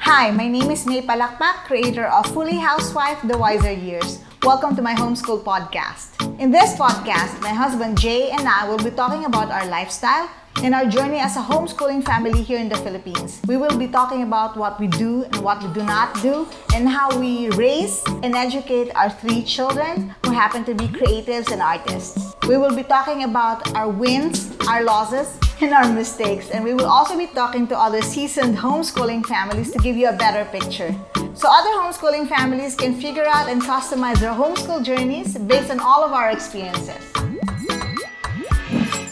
Hi, my name is May Palakpak, creator of Fully Housewife, The Wiser Years. Welcome to my homeschool podcast. In this podcast, my husband Jay and I will be talking about our lifestyle and our journey as a homeschooling family here in the Philippines. We will be talking about what we do and what we do not do, and how we raise and educate our 3 children who happen to be creatives and artists. We will be talking about our wins, our losses, and our mistakes. And we will also be talking to other seasoned homeschooling families to give you a better picture, so other homeschooling families can figure out and customize their homeschool journeys based on all of our experiences.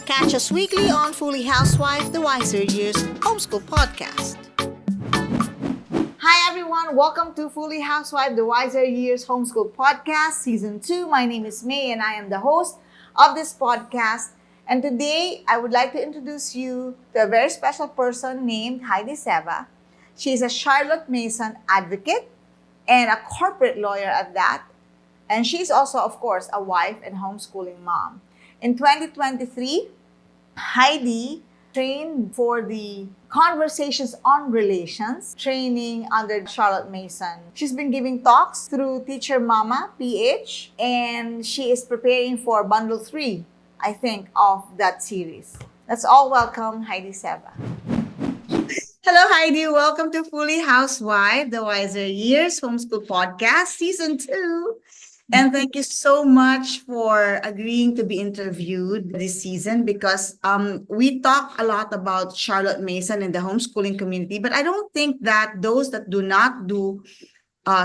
Catch us weekly on Fully Housewife, The Wiser Years Homeschool Podcast. Hi everyone, welcome to Fully Housewife, The Wiser Years Homeschool Podcast, Season 2. My name is May and I am the host of this podcast. And today, I would like to introduce you to a very special person named Heidi Seva. She is a Charlotte Mason advocate and a corporate lawyer at that. And she's also, of course, a wife and homeschooling mom. In 2023, Heidi trained for the Conversations on Relations training under Charlotte Mason. She's been giving talks through Teacher Mama PH, and she is preparing for Bundle 3, I think, of that series. Let's all welcome Heidi Seva. Hello, Heidi. Welcome to Fully Housewife, The Wiser Years Homeschool Podcast, Season 2. And thank you so much for agreeing to be interviewed this season, because we talk a lot about Charlotte Mason and the homeschooling community, but I don't think that those that do not do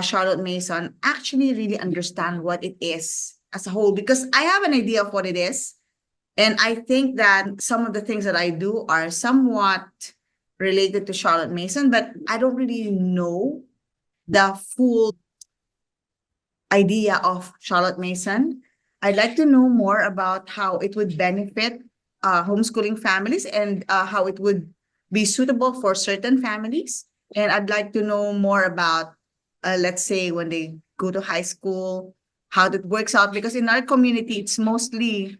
Charlotte Mason actually really understand what it is as a whole, because I have an idea of what it is. And I think that some of the things that I do are somewhat related to Charlotte Mason, but I don't really know the full idea of Charlotte Mason. I'd like to know more about how it would benefit homeschooling families, and how it would be suitable for certain families. And I'd like to know more about, let's say, when they go to high school, how that works out, because in our community, it's mostly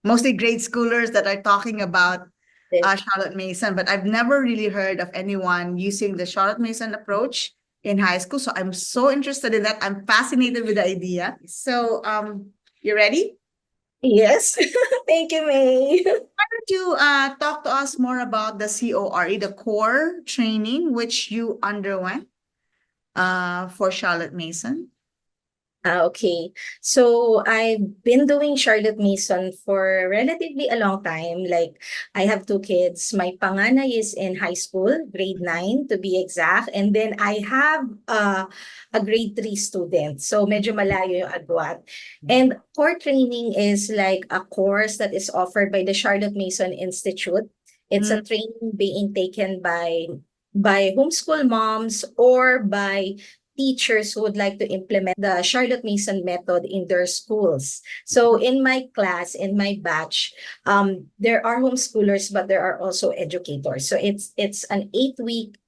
grade schoolers that are talking about Charlotte Mason, but I've never really heard of anyone using the Charlotte Mason approach in high school. So I'm so interested in that. I'm fascinated with the idea. So, you ready? Yes. Thank you, May. Why don't you talk to us more about the C.O.R.E, the core training which you underwent for Charlotte Mason? Okay. So I've been doing Charlotte Mason for relatively a long time. Like, I have 2 kids. My panganay is in high school, grade 9 to be exact. And then I have a grade 3 student. So medyo malayo yung agwat. And core training is like a course that is offered by the Charlotte Mason Institute. It's a training being taken by homeschool moms or by teachers who would like to implement the Charlotte Mason method in their schools. So in my class, in my batch, there are homeschoolers, but there are also educators. So it's an 8-week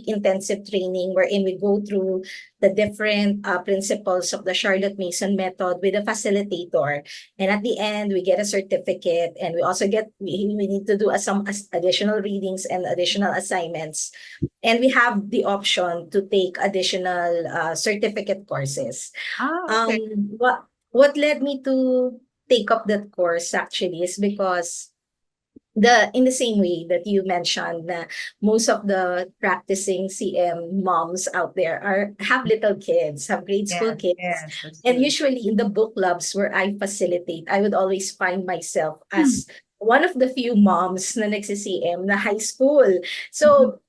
intensive training wherein we go through the different principles of the Charlotte Mason method with a facilitator. And at the end, we get a certificate, and we also we need to do some additional readings and additional assignments. And we have the option to take additional certificate courses. Okay. What led me to take up that course actually is because in the same way that you mentioned, most of the practicing CM moms out there have little kids, have grade school kids. Yes, And usually in the book clubs where I facilitate, I would always find myself as one of the few moms na nagsi-CM na high school. So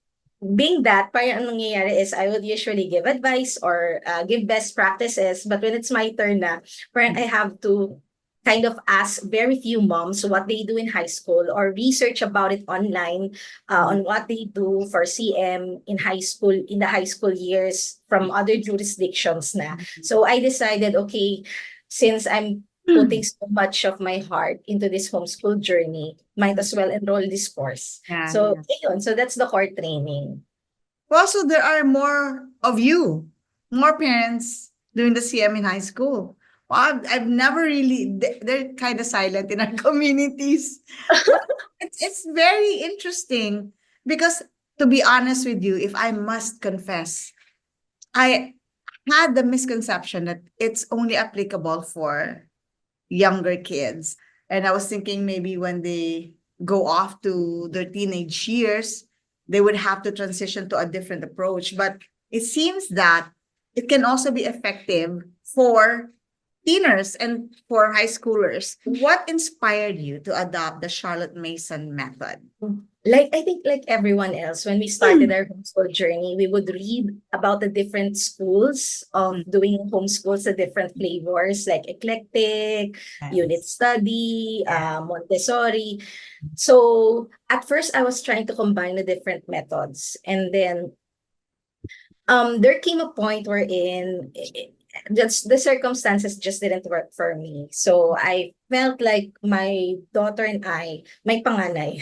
being that, parang ang nangyayari is I would usually give advice or give best practices. But when it's my turn na, parang I have to kind of ask very few moms what they do in high school or research about it online on what they do for CM in high school, in the high school years from other jurisdictions na. So I decided, okay, since I'm putting so much of my heart into this homeschool journey, might as well enroll this course. Yeah, So, ayun, so that's the core training. well, so there are more of you, more parents doing the CM in high school. Well, I've never really, they're kind of silent in our communities. It's very interesting because To be honest with you, if I must confess, I had the misconception that it's only applicable for younger kids. And I was thinking maybe when they go off to their teenage years, they would have to transition to a different approach. But it seems that it can also be effective for teeners and for high schoolers. What inspired you to adopt the Charlotte Mason method? Like I think like everyone else, when we started our homeschool journey, we would read about the different schools of doing homeschools, the different flavors like eclectic, unit Yes. study, Montessori. So at first I was trying to combine the different methods, and then there came a point wherein just the circumstances just didn't work for me. So I felt like my daughter and I, my panganay,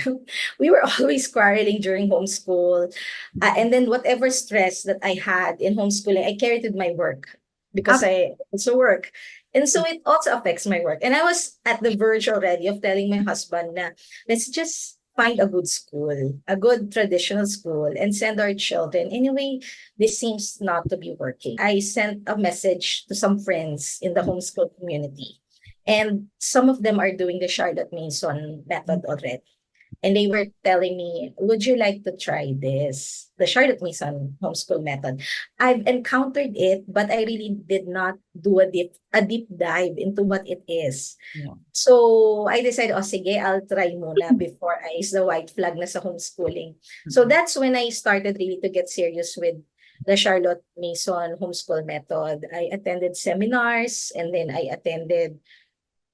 we were always quarreling during homeschool. And then whatever stress that I had in homeschooling, I carried with my work because Okay. I also work. And so it also affects my work. And I was at the verge already of telling my husband na, let's just find a good school, a good traditional school, and send our children. Anyway, this seems not to be working. I sent a message to some friends in the homeschool community, and some of them are doing the Charlotte Mason method already. And they were telling me, would you like to try this, the Charlotte Mason homeschool method? I've encountered it, but I really did not do a deep dive into what it is. Yeah. So I decided, oh sige, I'll try muna before I raise the white flag na sa homeschooling. So that's when I started really to get serious with the Charlotte Mason homeschool method. I attended seminars, and then I attended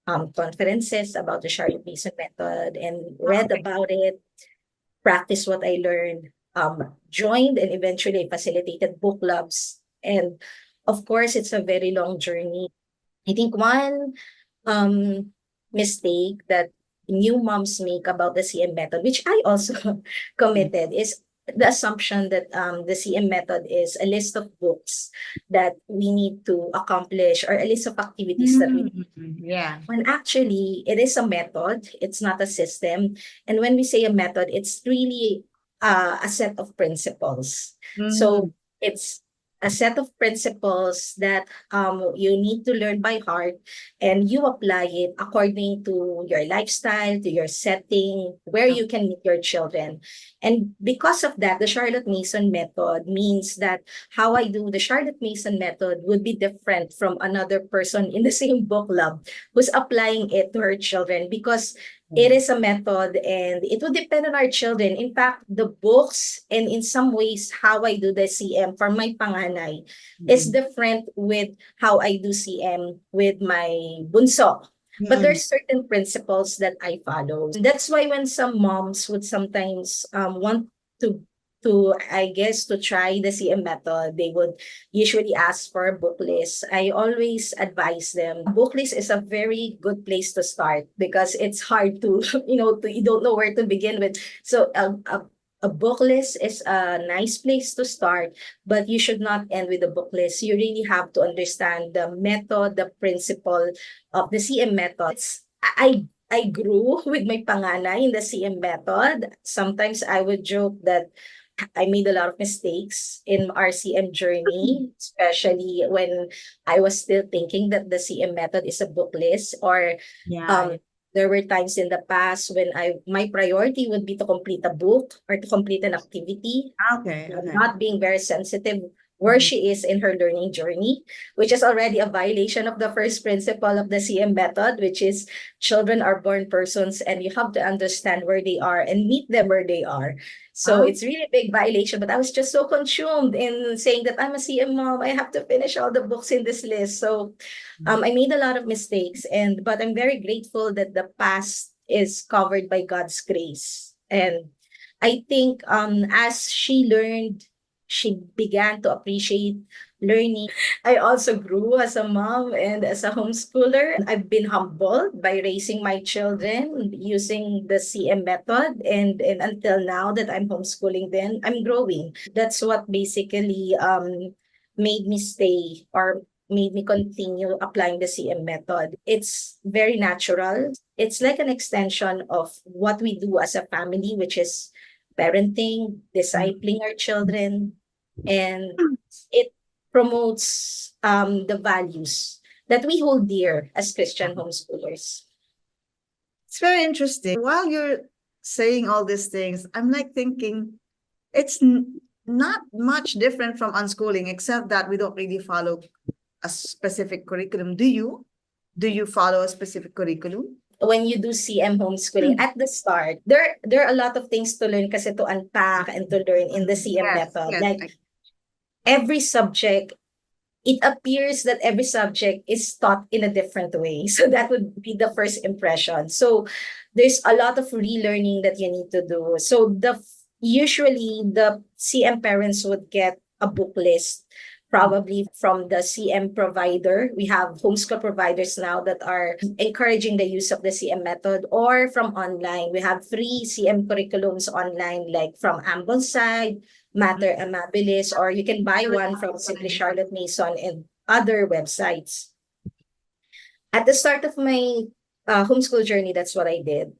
conferences about the Charlotte Mason method and read Okay. about it, practiced what I learned, joined and eventually facilitated book clubs. And of course, it's a very long journey. I think one um, mistake that new moms make about the CM method, which I also committed, is the assumption that the CM method is a list of books that we need to accomplish or a list of activities that we Yeah. when actually it is a method, it's not a system. And when we say a method, it's really a set of principles. Mm. So it's a set of principles that you need to learn by heart, and you apply it according to your lifestyle, to your setting, where you can meet your children. And because of that, the Charlotte Mason method means that how I do the Charlotte Mason method would be different from another person in the same book club who's applying it to her children, because it is a method and it would depend on our children. In fact, the books and in some ways how I do the CM for my panganay is different with how I do CM with my bunso. But there's certain principles that I follow. That's why when some moms would sometimes want to I guess to try the CM method, they would usually ask for a book list. I always advise them, book list is a very good place to start because it's hard to, you don't know where to begin with. So a book list is a nice place to start, but you should not end with a book list. You really have to understand the method, the principle of the CM method. I grew with my panganay in the CM method. Sometimes I would joke that I made a lot of mistakes in our CM journey, especially when I was still thinking that the CM method is a book list, or Yeah. um, there were times in the past when my priority would be to complete a book or to complete an activity, Okay. Okay. not being very sensitive where she is in her learning journey, which is already a violation of the first principle of the CM method, which is children are born persons and you have to understand where they are and meet them where they are. So Oh. it's really a big violation, but I was just so consumed in saying that I'm a CM mom, I have to finish all the books in this list. So I made a lot of mistakes, but I'm very grateful that the past is covered by God's grace. And I think as she learned, she began to appreciate learning. I also grew as a mom and as a homeschooler. I've been humbled by raising my children using the CM method. And until now that I'm homeschooling them, I'm growing. That's what basically made me stay or made me continue applying the CM method. It's very natural. It's like an extension of what we do as a family, which is parenting, discipling our children, and it promotes the values that we hold dear as Christian homeschoolers. It's very interesting. While you're saying all these things, I'm like thinking it's not much different from unschooling, except that we don't really follow a specific curriculum. Do you? Do you follow a specific curriculum? When you do CM homeschooling at the start, there are a lot of things to learn kasi to unpack and to learn in the CM Yes, method. yes. Like every subject, it appears that every subject is taught in a different way. So that would be the first impression. So there's a lot of relearning that you need to do. So usually the CM parents would get a book list probably from the CM provider. We have homeschool providers now that are encouraging the use of the CM method, or from online. We have free CM curriculums online, like from Ambleside, Matter Amabilis, or you can buy one from Simply Charlotte Mason and other websites. At the start of my homeschool journey, that's what I did.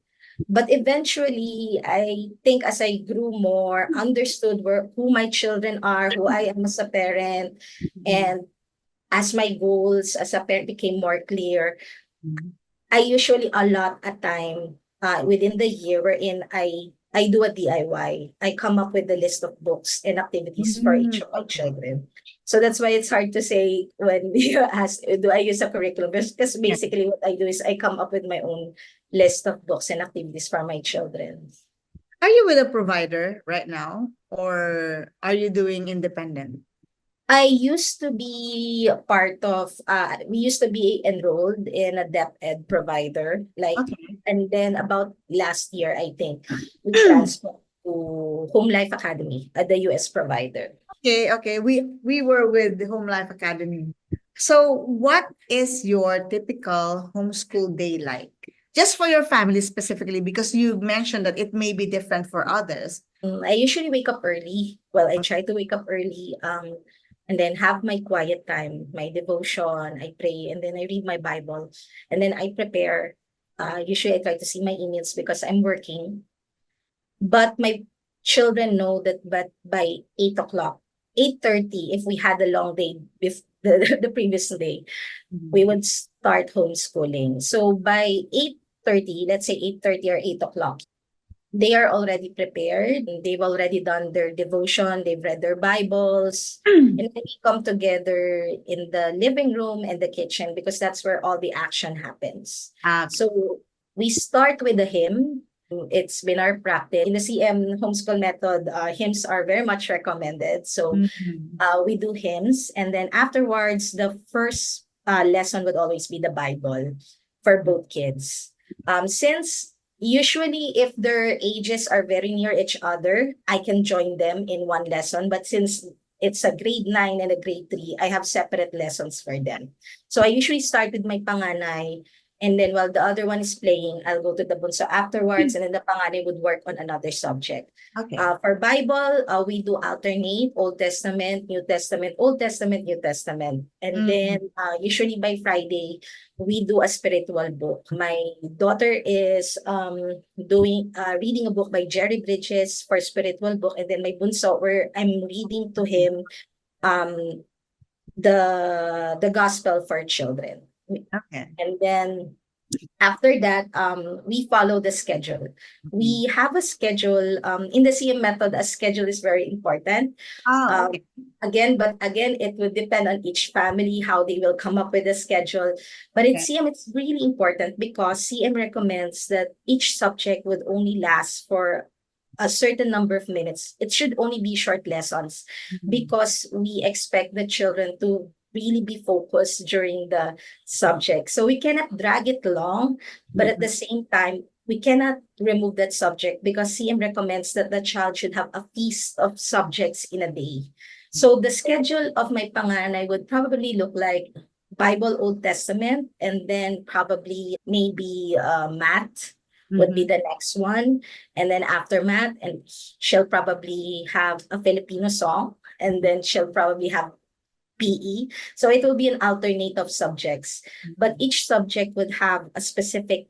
But eventually, I think as I grew more, understood who my children are, who I am as a parent, and as my goals as a parent became more clear, I usually allot a time within the year wherein I do a DIY. I come up with a list of books and activities for each of my children. So that's why it's hard to say when you ask, do I use a curriculum? Because basically what I do is I come up with my own list of books and activities for my children. Are you with a provider right now, or are you doing independent? I used to be part of, we used to be enrolled in a DepEd provider, like, Okay. and then about last year, I think, we transferred to Home Life Academy, the US provider. Okay, okay. We were with the Home Life Academy. So, what is your typical homeschool day like? Just for your family specifically, because you mentioned that it may be different for others. I usually wake up early. Well, I try to wake up early, and then have my quiet time, my devotion. I pray, and then I read my Bible, and then I prepare. Usually, I try to see my emails because I'm working. But my children know that, but by 8 o'clock, 8:30, if we had a long day the previous day, we would start homeschooling. So by 8:30, let's say 8:30 or 8 o'clock, they are already prepared. They've already done their devotion. They've read their Bibles. And then we come together in the living room and the kitchen because that's where all the action happens. So we start with the hymn. It's been our practice. In the CM homeschool method, hymns are very much recommended. So we do hymns. And then afterwards, the first lesson would always be the Bible for both kids. Since usually if their ages are very near each other, I can join them in one lesson. But since it's a grade 9 and a grade 3, I have separate lessons for them. So I usually start with my panganay, and then while the other one is playing, I'll go to the bunso afterwards, and then the panganay would work on another subject. Okay. For Bible, we do alternate Old Testament, New Testament, Old Testament, New Testament. And then usually by Friday, we do a spiritual book. My daughter is doing reading a book by Jerry Bridges for spiritual book, and then my bunso, where I'm reading to him the gospel for children. Okay. And then after that, we follow the schedule. We have a schedule. In the CM method, a schedule is very important. Okay. But again, it would depend on each family how they will come up with a schedule. But in CM, it's really important because CM recommends that each subject would only last for a certain number of minutes. It should only be short lessons because we expect the children to really be focused during the subject. So we cannot drag it long, but at the same time, we cannot remove that subject because CM recommends that the child should have a feast of subjects in a day. So the schedule of my panganay would probably look like Bible, Old Testament, and then probably maybe math would be the next one. And then after math, and she'll probably have a Filipino song, and then she'll probably have PE. So it will be an alternate of subjects, but each subject would have a specific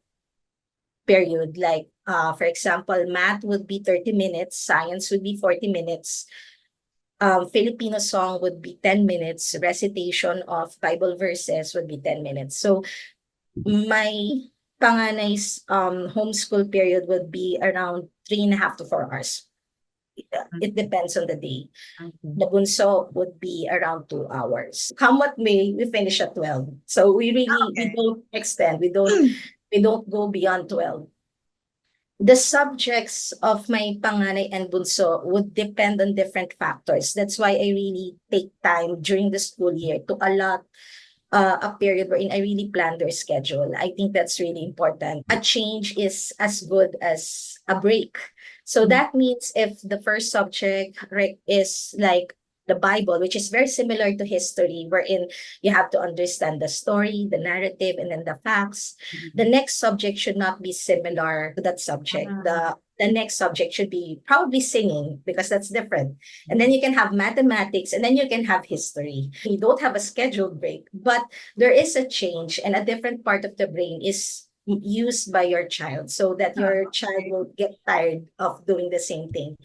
period. Like, for example, math would be 30 minutes, science would be 40 minutes, Filipino song would be 10 minutes, recitation of Bible verses would be 10 minutes. So my panganay's homeschool period would be around 3.5 to 4 hours. It depends on the day. Okay. The bunso would be around 2 hours. Come what may, we finish at 12. So we Okay. don't extend. We don't go beyond 12. The subjects of my panganay and bunso would depend on different factors. That's why I really take time during the school year to allot a period wherein I really plan their schedule. I think that's really important. A change is as good as a break. So Mm. that means if the first subject is like the Bible, which is very similar to history, wherein you have to understand the story, the narrative, and then the facts. The next subject should not be similar to that subject. The next subject should be probably singing, because that's different. And then you can have mathematics, and then you can have history. You don't have a scheduled break, but there is a change, and a different part of the brain is used by your child, so that your child will get tired of doing the same thing.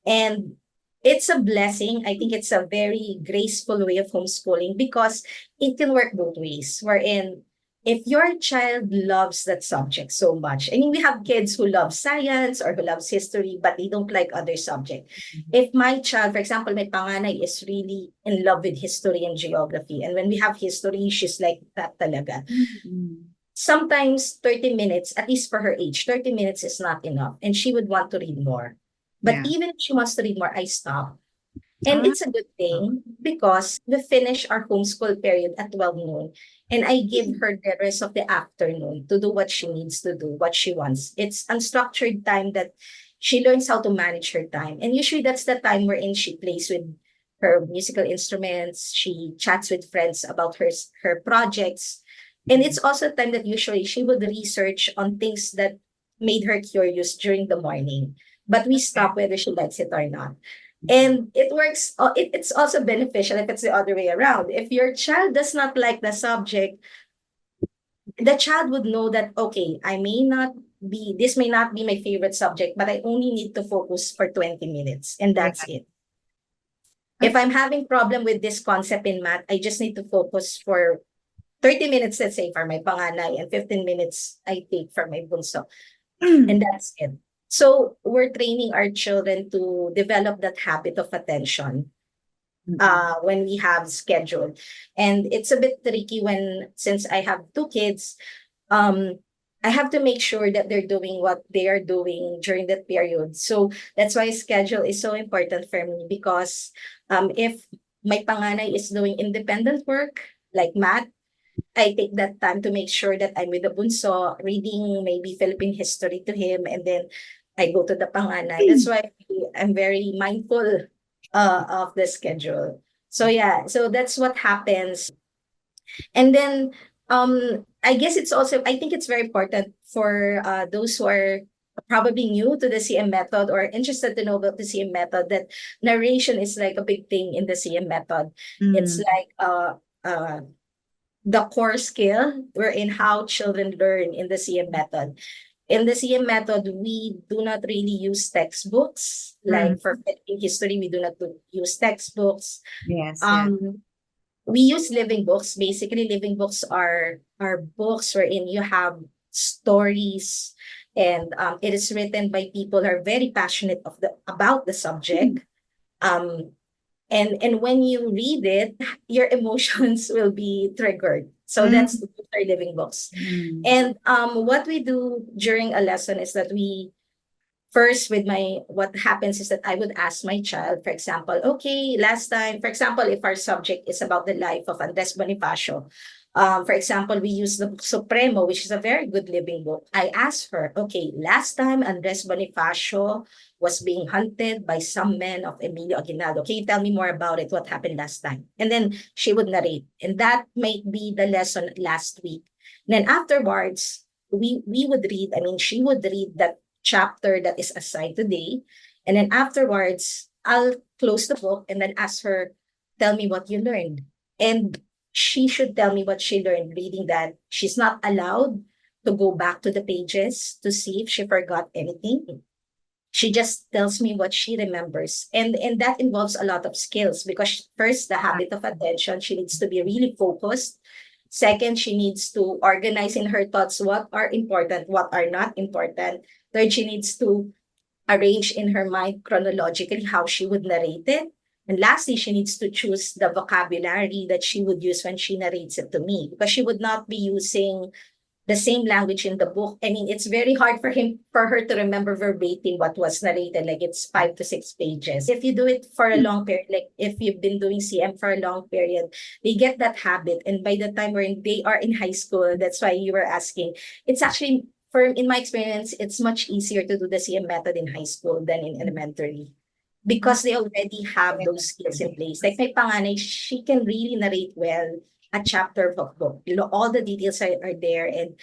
And it's a blessing. I think it's a very graceful way of homeschooling, because it can work both ways. Wherein, if your child loves that subject so much, I mean, we have kids who love science or who loves history, but they don't like other subjects. If my child, for example, my panganay is really in love with history and geography, and when we have history, she's like that talaga. Mm. Sometimes 30 minutes, at least for her age, 30 minutes is not enough, and she would want to read more. But Yeah. even if she wants to read more, I stop. And Ah. it's a good thing, because we finish our homeschool period at 12 noon, and I give her the rest of the afternoon to do what she needs to do, what she wants. It's unstructured time that she learns how to manage her time. And usually that's the time wherein she plays with her musical instruments, she chats with friends about her projects. And it's also time that usually she would research on things that made her curious during the morning. But we Okay. stop whether she likes it or not. And it works, it's also beneficial if it's the other way around. If your child does not like the subject, the child would know that, okay, this may not be my favorite subject, but I only need to focus for 20 minutes, and Yeah. that's it. If That's I'm having problem with this concept in math, I just need to focus for 30 minutes, let's say, for my panganay, and 15 minutes I take for my bunso. And that's it. So we're training our children to develop that habit of attention when we have scheduled. And it's a bit tricky since I have two kids, um, I have to make sure that they're doing what they are doing during that period. So that's why schedule is so important for me, because if my panganay is doing independent work, like math, I take that time to make sure that I'm with the bunso, reading maybe Philippine history to him, and then I go to the panganay. That's why I'm very mindful of the schedule. So yeah, so that's what happens. And then I guess I think it's very important for those who are probably new to the CM method or interested to know about the CM method, that narration is like a big thing in the CM method. It's Mm. like uh the core skill wherein how children learn in the CM method. In the CM method, we do not really use textbooks. Mm. Like for Philippine history, we do not use textbooks. Yes, yes. We use living books. Basically, living books are books wherein you have stories, and it is written by people who are very passionate about the subject. Um, and when you read it, your emotions will be triggered. So Mm. that's our living books. Mm. And what we do during a lesson is that we first what happens is that I would ask my child, for example, okay, last time, for example, if our subject is about the life of Andres Bonifacio, for example, we use the book Supremo, which is a very good living book. I asked her, okay, last time Andres Bonifacio was being hunted by some men of Emilio Aguinaldo. Can you tell me more about it? What happened last time? And then she would narrate. And that might be the lesson last week. And then afterwards, we would read, I mean, she would read that chapter that is assigned today. And then afterwards, I'll close the book and then ask her, tell me what you learned. And she should tell me what she learned reading that. She's not allowed to go back to the pages to see if she forgot anything. She just tells me what she remembers. And that involves a lot of skills because first, the habit of attention, she needs to be really focused. Second, she needs to organize in her thoughts what are important, what are not important. Third, she needs to arrange in her mind chronologically how she would narrate it. And lastly, she needs to choose the vocabulary that she would use when she narrates it to me because she would not be using the same language in the book. I mean, it's very hard for her to remember verbatim what was narrated, like it's 5 to 6 pages. If you do it for a long period, like if you've been doing CM for a long period, they get that habit. And by the time they are in high school, that's why you were asking, it's actually, in my experience, it's much easier to do the CM method in high school than in elementary because they already have those skills in place. Like my panganay, she can really narrate well a chapter of a book. You know, all the details are there. And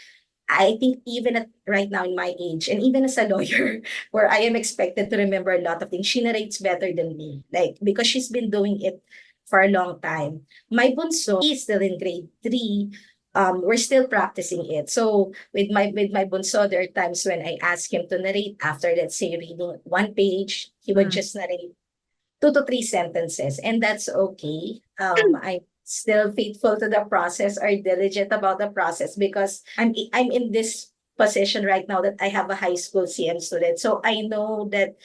I think even at right now in my age, and even as a lawyer, where I am expected to remember a lot of things, she narrates better than me. Like, because she's been doing it for a long time. My bunso, he's still in grade 3. We're still practicing it. So with my bunso, there are times when I ask him to narrate after, let's say, reading one page, he would just narrate 2 to 3 sentences, and that's okay. I'm still faithful to the process or diligent about the process because I'm in this position right now that I have a high school CM student. So I know that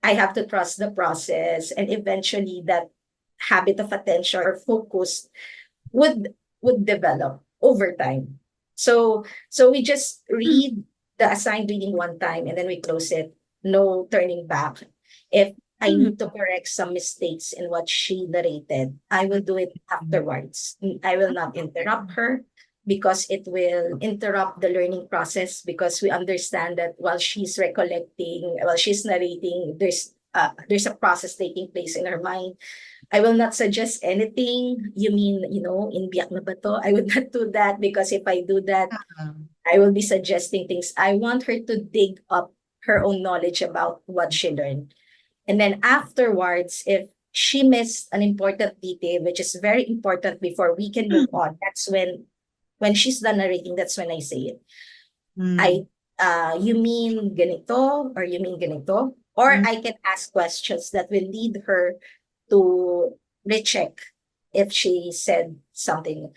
I have to trust the process and eventually that habit of attention or focus would develop over time. So we just read the assigned reading one time and then we close it. No turning back. If I need to correct some mistakes in what she narrated, I will do it afterwards. I will not interrupt her because it will interrupt the learning process because we understand that while she's recollecting, while she's narrating, there's a process taking place in her mind. I will not suggest anything. You mean, in biyak na ba to? I would not do that because if I do that, I will be suggesting things. I want her to dig up her own knowledge about what she learned. And then afterwards, if she missed an important detail, which is very important before we can move on, that's when she's done narrating, that's when I say it. You mean ganito or you mean ganito? Or I can ask questions that will lead her to recheck if she said something.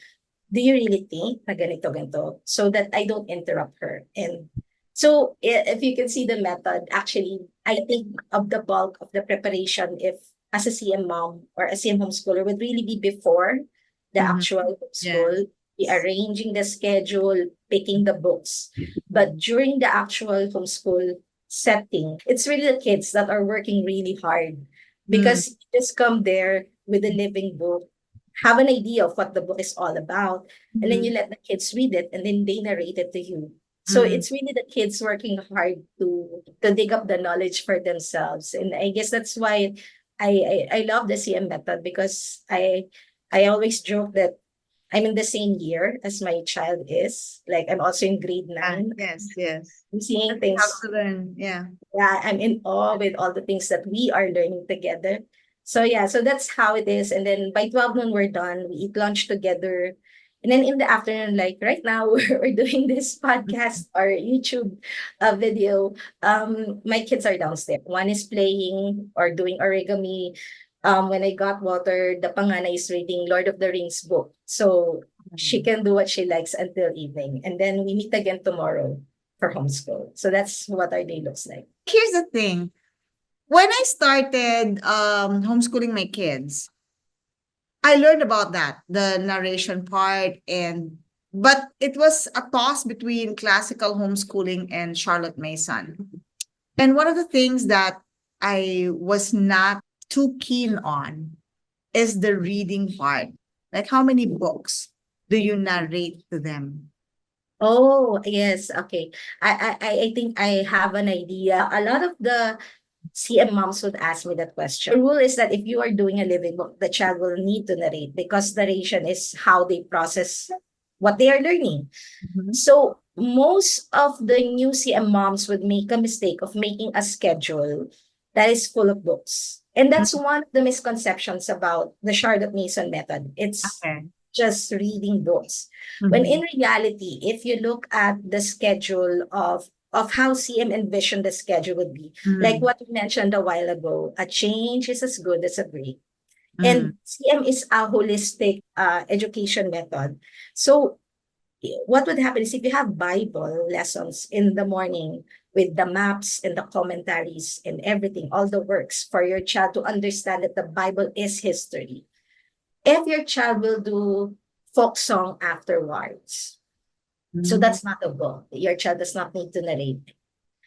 Do you really think na ganito, ganito? So that I don't interrupt her. And so if you can see the method, actually, I think of the bulk of the preparation, if as a CM mom or a CM homeschooler, would really be before the actual homeschool, be arranging the schedule, picking the books. But during the actual homeschool setting, it's really the kids that are working really hard because you just come there with a living book, have an idea of what the book is all about, and then you let the kids read it and then they narrate it to you. So it's really the kids working hard to dig up the knowledge for themselves. And I guess that's why I love the CM method because I always joke that I'm in the same year as my child is. Like I'm also in grade 9. Yes. I'm seeing things. Have to learn. Yeah. Yeah, I'm in awe with all the things that we are learning together. So yeah, so that's how it is. And then by 12 noon, we're done. We eat lunch together. And then in the afternoon, like right now, we're doing this podcast or YouTube video. My kids are downstairs. One is playing or doing origami. When I got water, the panganay is reading Lord of the Rings book. So she can do what she likes until evening. And then we meet again tomorrow for homeschool. So that's what our day looks like. Here's the thing. When I started homeschooling my kids, I learned about that, the narration part, but it was a toss between classical homeschooling and Charlotte Mason. And one of the things that I was not too keen on is the reading part. Like how many books do you narrate to them? Oh, yes. Okay. I think I have an idea. A lot of the CM moms would ask me that question. The rule is that if you are doing a living book, the child will need to narrate because narration is how they process what they are learning. So most of the new CM moms would make a mistake of making a schedule that is full of books. And that's one of the misconceptions about the Charlotte Mason method. It's Okay. just reading books. When Mhm. in reality, if you look at the schedule of how CM envisioned the schedule would be, like Mm. what we mentioned a while ago, a change is as good as a break. Mm. And CM is a holistic education method. So what would happen is if you have Bible lessons in the morning with the maps and the commentaries and everything, all the works for your child to understand that the Bible is history. If your child will do folk song afterwards, so Mm. that's not a book. Your child does not need to narrate.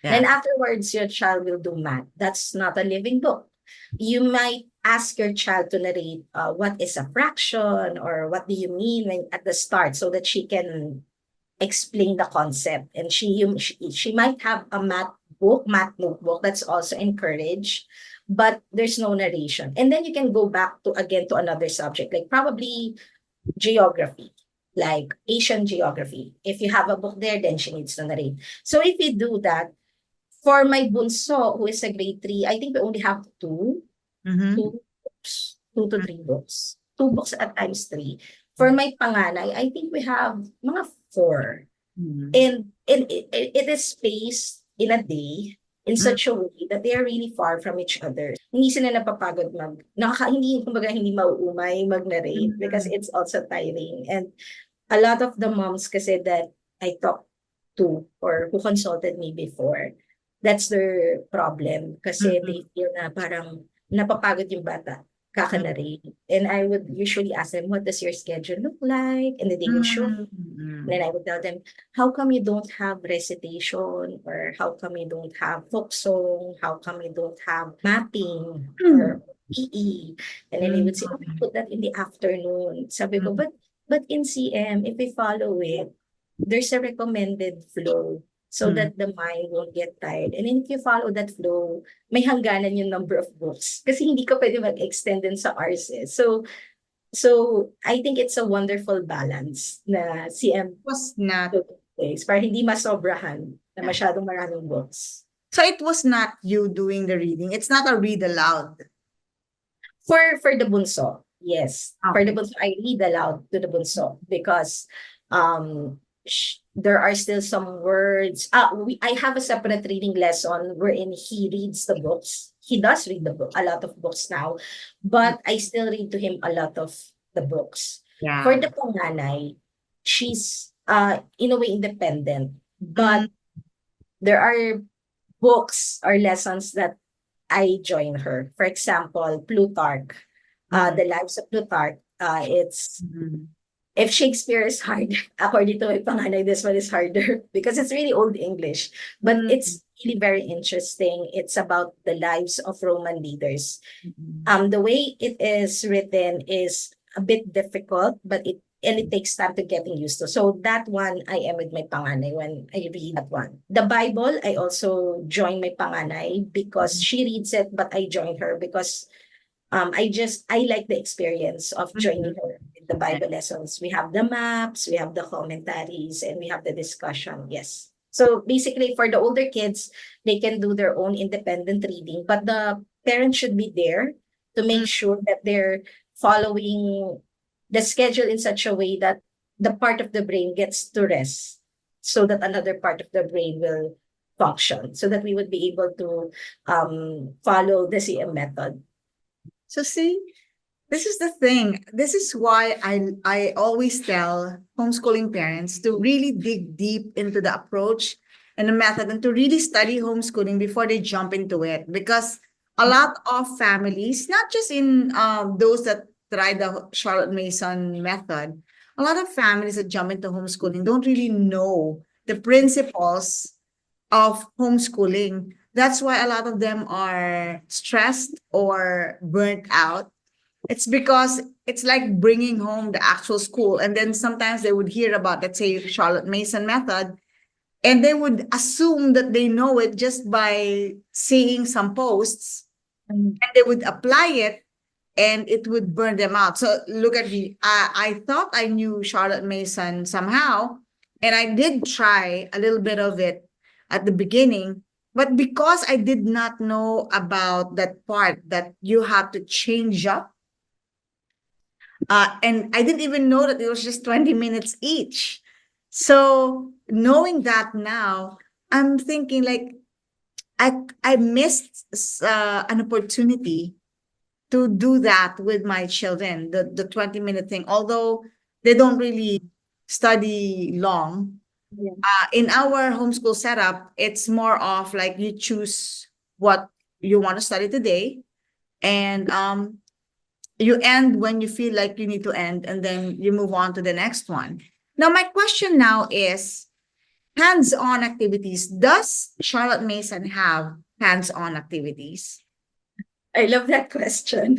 Then Yeah. afterwards, your child will do math. That's not a living book. You might ask your child to narrate what is a fraction or what do you mean when at the start so that she can explain the concept. And she might have a math notebook that's also encouraged, but there's no narration. And then you can go back to again to another subject, like probably geography, like Asian geography. If you have a book there, then she needs to narrate. So if you do that, for my bunso, who is a grade 3, I think we only have Mhm. two books, 2 to 3 books. 2 books at times 3. For my panganay, I think we have mga 4. Mm. And it is spaced in a day in Mm. such a way that they are really far from each other. Hindi sila napapagod hindi, kumbaga, hindi mauumay mag-narrate because Mm. it's also tiring. And a lot of the moms kasi that I talked to or who consulted me before, that's their problem kasi Mm. they feel na parang napapagod yung bata Mm. kaka-narrate. And I would usually ask them, what does your schedule look like? And then they would show. Mm. And then I would tell them, how come you don't have recitation? Or how come you don't have folk song? How come you don't have mapping Mm. or PE? And then they would say, oh, we Mm. put that in the afternoon. Sabi ko, Mm. but in CM, if we follow it, there's a recommended flow so Mm. that the mind won't get tired. And then if you follow that flow, may hangganan yung number of books. Kasi hindi ka pwede mag-extend din sa RSS. So I think it's a wonderful balance na CM Was not. days para hindi masobrahan na Yeah. masyadong maraming books. So it was not you doing the reading. It's not a read aloud. For the bunso, yes. For the Okay. bunso, I read aloud to the bunso because there are still some words. I have a separate reading lesson wherein he reads the books. He does read a lot of books now, but I still read to him a lot of the books. For Yeah. the panganay, she's in a way independent, Mm. but there are books or lessons that I join her. For example, Plutarch, Mm. the lives of Plutarch. It's Mm. if Shakespeare is hard, according to my panganay, this one is harder because it's really old English, but Mm. it's really very interesting. It's about the lives of Roman leaders. Mm. The way it is written is a bit difficult, but it takes time to getting used to. So that one, I am with my panganay when I read that one. The Bible, I also join my panganay because she reads it, but I join her because I like the experience of Mm. joining her with the Yeah. Bible lessons. We have the maps, we have the commentaries, and we have the discussion. Yes. So basically, for the older kids, they can do their own independent reading, but the parents should be there to make Mm. sure that they're following the schedule in such a way that the part of the brain gets to rest so that another part of the brain will function so that we would be able to follow the CM method. So see, this is the thing. This is why I always tell homeschooling parents to really dig deep into the approach and the method and to really study homeschooling before they jump into it. Because a lot of families, not just in those that try the Charlotte Mason method, a lot of families that jump into homeschooling don't really know the principles of homeschooling. That's why a lot of them are stressed or burnt out. It's because it's like bringing home the actual school. And then sometimes they would hear about, let's say, Charlotte Mason method, and they would assume that they know it just by seeing some posts, and they would apply it and it would burn them out. So look at me. I thought I knew Charlotte Mason somehow, and I did try a little bit of it at the beginning. But because I did not know about that part that you have to change up And I didn't even know that it was just 20 minutes each. So knowing that now, I'm thinking like I missed an opportunity to do that with my children, the 20-minute thing, although they don't really study long. Yeah. In our homeschool setup, it's more of like you choose what you want to study today, and you end when you feel like you need to end, and then you move on to the next one. Now, my question now is hands-on activities. Does Charlotte Mason have hands-on activities? I love that question.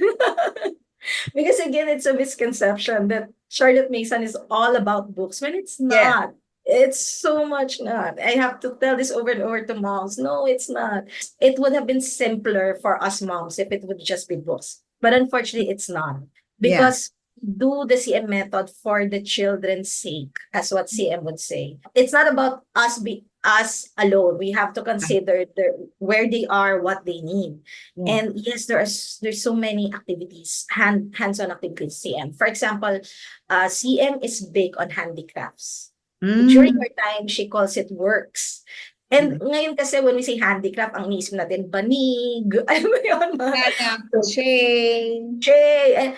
Because again, it's a misconception that Charlotte Mason is all about books when it's Yeah. not. It's so much not. I have to tell this over and over to moms. No, it's not. It would have been simpler for us moms if it would just be books. But unfortunately, it's not. Yeah. Because do the CM method for the children's sake, as what CM would say. It's not about us alone. We have to consider where they are, what they need. Yeah. And yes, there's so many activities, hands-on activities, CM. For example, CM is big on handicrafts. During Mm. her time, she calls it works. And ngayon kasi when we say handicraft, ang iniisip natin, banig, alam mo yun, Yeah, yeah. Shame.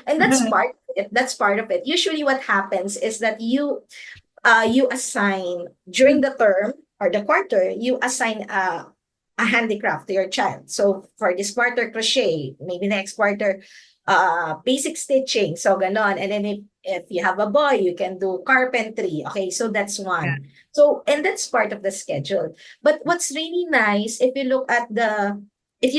and that's part of it. That's part of it. Usually what happens is that you assign during the term or the quarter, you assign a handicraft to your child. So for this quarter, crochet, maybe next quarter, basic stitching. So ganon. And then if you have a boy, you can do carpentry. Okay, so that's Yeah. one. So, and that's part of the schedule. But what's really nice, if you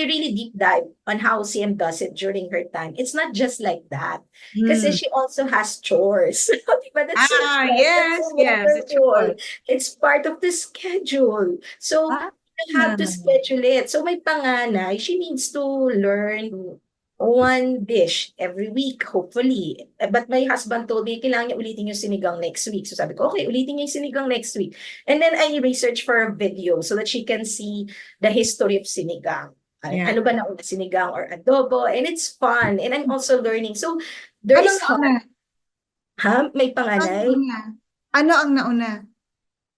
really deep dive on how CM does it during her time, it's not just like that. Kasi Mm. she also has chores. Diba? That's so Ah, fun. That's so yes, yes, it's wonderful. sure. It's part of the schedule. So Ah, you have to schedule it. So my panganay, she needs to learn one dish every week, hopefully. But my husband told me, kailangan niya ulitin yung sinigang next week. So sabi ko, okay, ulitin niya yung sinigang next week. And then I research for a video so that she can see the history of sinigang. yeah. Ano ba nauna, sinigang or adobo? And it's fun. And I'm also learning. So there Ano is nauna? may Ano panganay. nauna? Ano ang nauna?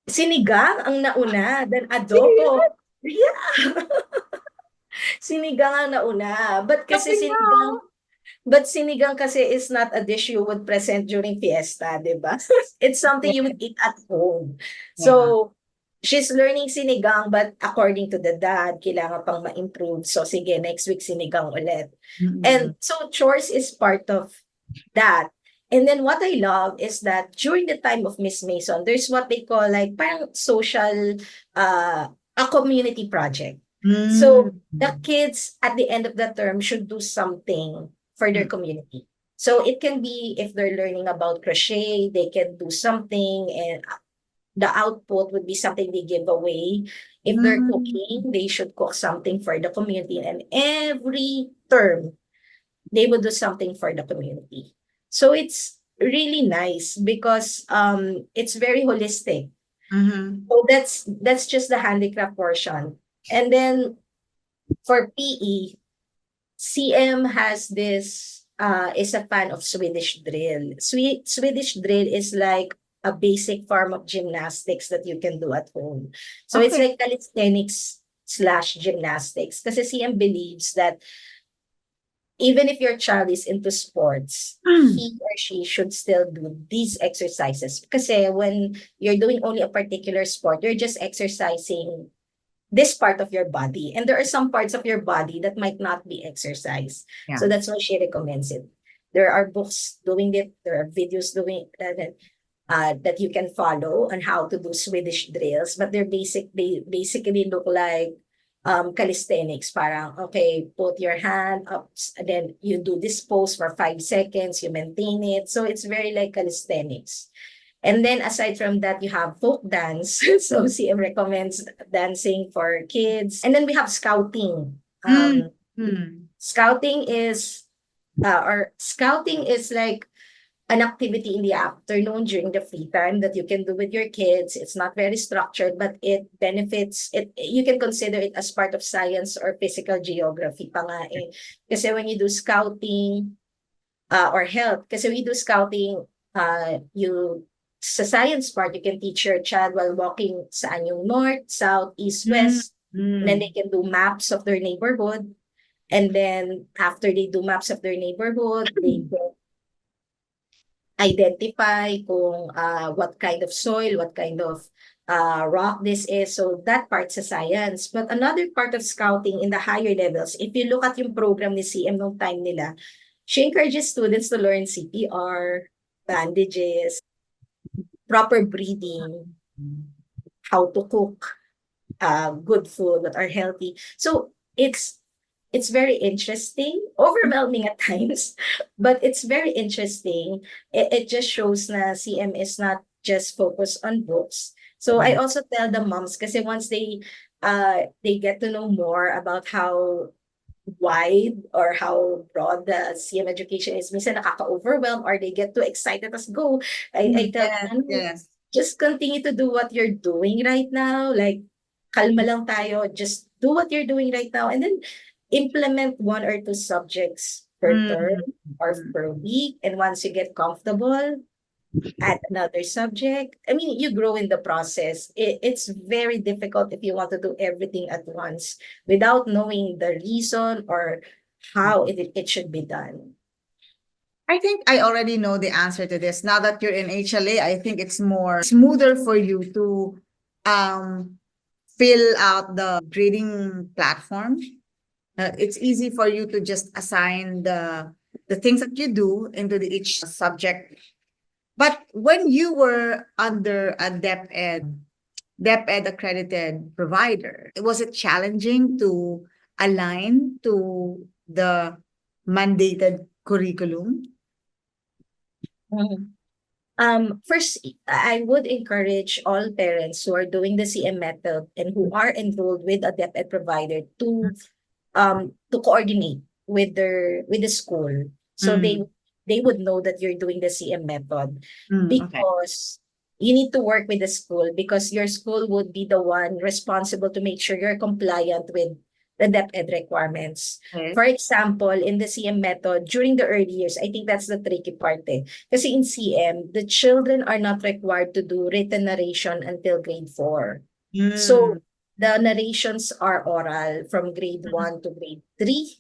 Sinigang ang nauna, then Seryoso? adobo. Yeah. Sinigang ang nauna. Sabi niya, oh. But sinigang kasi is not a dish you would present during fiesta, di ba? It's something you Yeah. would eat at home. Yeah. So, she's learning sinigang, but according to the dad, kailangan pang ma-improve. So, sige, next week sinigang ulit. Mm-mm. And so, chores is part of that. And then what I love is that during the time of Miss Mason, there's what they call like parang social, a community project. So Mm. the kids at the end of the term should do something for their Mm. community. So it can be if they're learning about crochet, they can do something and the output would be something they give away. If they're Mm. cooking, they should cook something for the community. And every term, they would do something for the community. So it's really nice because it's very holistic. Mhm. So that's just the handicraft portion. And then for PE, CM has this is a fan of Swedish drill. Swedish drill is like a basic form of gymnastics that you can do at home. So it's Okay. like calisthenics slash gymnastics. Because CM believes that even if your child is into sports, he or she should still do these exercises. Kasi when you're doing only a particular sport, you're just exercising this part of your body. And there are some parts of your body that might not be exercised. Yeah. So that's why she recommends it. There are books doing it. There are videos doing that you can follow on how to do Swedish drills. But they basically look like calisthenics. Parang, okay, put your hand up, and then you do this pose for 5 seconds, you maintain it. So it's very like calisthenics. And then aside from that, you have folk dance. So CM recommends dancing for kids. And then we have scouting. Mm. Mm. Scouting is scouting is like an activity in the afternoon during the free time that you can do with your kids. It's not very structured, but it benefits it. You can consider it as part of science or physical geography pa nga eh. Kasi when you do scouting, or health. Kasi we do scouting, you sa science part, you can teach your child while walking saan yung north, south, east, Mm, west. And then they mm. can do maps of their neighborhood. And then after they do maps of their neighborhood, they can identify kung what kind of soil, what kind of rock this is. So that part's a science. But another part of scouting in the higher levels, if you look at yung program ni CM nung time nila, she encourages students to learn CPR, bandages, proper breathing, how to cook good food that are healthy. So it's very interesting, overwhelming at times, but it's very interesting. It just shows na CM is not just focused on books. So I also tell the moms kasi once they get to know more about how wide or how broad the CM education is, minsan nakaka-overwhelm or they get too excited as go. I tell Yes, them, "No, yes. just continue to do what you're doing right now. Like, kalma lang tayo. Just do what you're doing right now. And then implement one or two subjects per term Mm, or mm. per week. And once you get comfortable, add another subject. I mean, you grow in the process. It's very difficult if you want to do everything at once without knowing the reason or how it should be done. I think I already know the answer to this. Now that you're in HLA, I think it's more smoother for you to um, fill out the grading platform. It's easy for you to just assign the things that you do into each subject. But when you were under a DepEd accredited provider, was it challenging to align to the mandated curriculum? Mhm. First, I would encourage all parents who are doing the CM method and who are enrolled with a DepEd provider to coordinate with the school, so Mm, they would know that you're doing the CM method, okay. because you need to work with the school because your school would be the one responsible to make sure you're compliant with the DepEd requirements. Okay. For example, in the CM method, during the early years, I think that's the tricky part eh. Kasi in CM, the children are not required to do written narration until grade 4. Mm, So the narrations are oral from grade 1 to grade 3,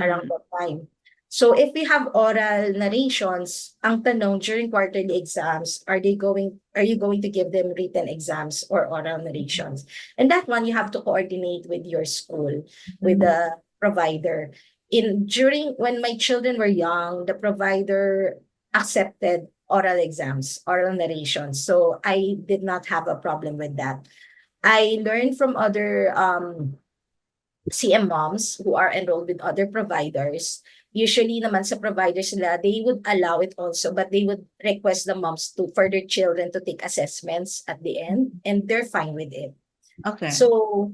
around mm, that time. So if we have oral narrations, ang tanong during quarterly exams, are you going to give them written exams or oral narrations? And that one you have to coordinate with your school, with mm. the provider. In during when my children were young, the provider accepted oral exams, oral narrations. So I did not have a problem with that. I learned from other CM moms who are enrolled with other providers. Usually naman sa providers nila, they would allow it also, but they would request the moms to for their children to take assessments at the end, and they're fine with it. Okay. So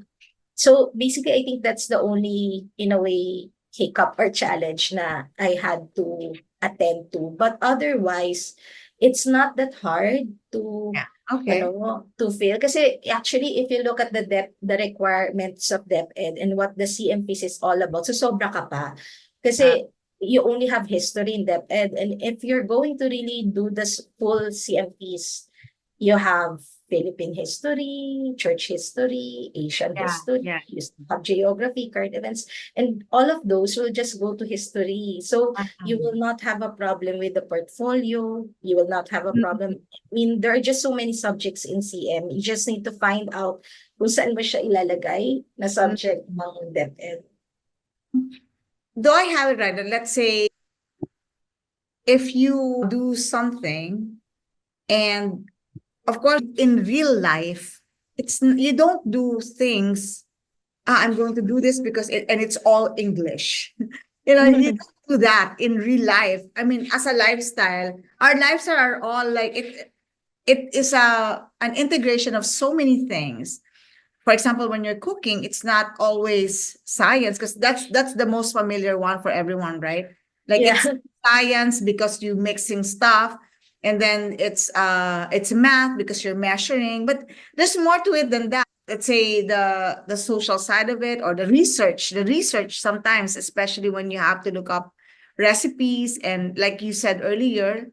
so basically, I think that's the only, in a way, hiccup or challenge na I had to attend to. But otherwise, it's not that hard to, Yeah. Okay. to fail. Kasi actually, if you look at the requirements of DepEd and what the CMPs is all about, so sobra ka pa. Uh, Kasi you only have history in DepEd. And if you're going to really do the full CMPs, you have Philippine history, church history, Asian yeah. history, Yeah. you have geography, current events, and all of those will just go to history. So you will not have a problem with the portfolio. You will not have a problem. I mean, there are just so many subjects in CM. You just need to find out kung saan mo siya ilalagay na subject Mm. ng DepEd. Do I have it right? Let's say if you do something and of course in real life, you don't do things, I'm going to do this because it's all English. You don't do that in real life. I mean, as a lifestyle, our lifestyle are all like it is an integration of so many things. For example, when you're cooking, it's not always science because that's the most familiar one for everyone, right? Like Yeah. it's science because you're mixing stuff, and then it's math because you're measuring. But there's more to it than that. Let's say the social side of it or the research. The research sometimes, especially when you have to look up recipes, and like you said earlier,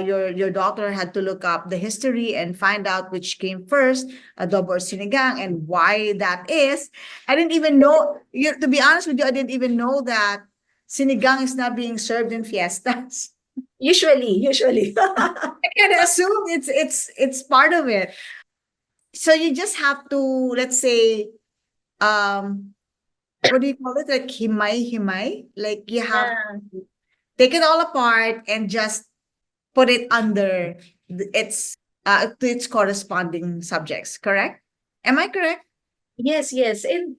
your daughter had to look up the history and find out which came first, adobo or sinigang, and why that is. I didn't even know. To be honest with you, I didn't even know that sinigang is not being served in fiestas. Usually. I can assume it's part of it. So you just have to, let's say, um what do you call it, like himay, like you have Yeah. to take it all apart and just put it under its to its corresponding subjects, correct? Am I correct? Yes. And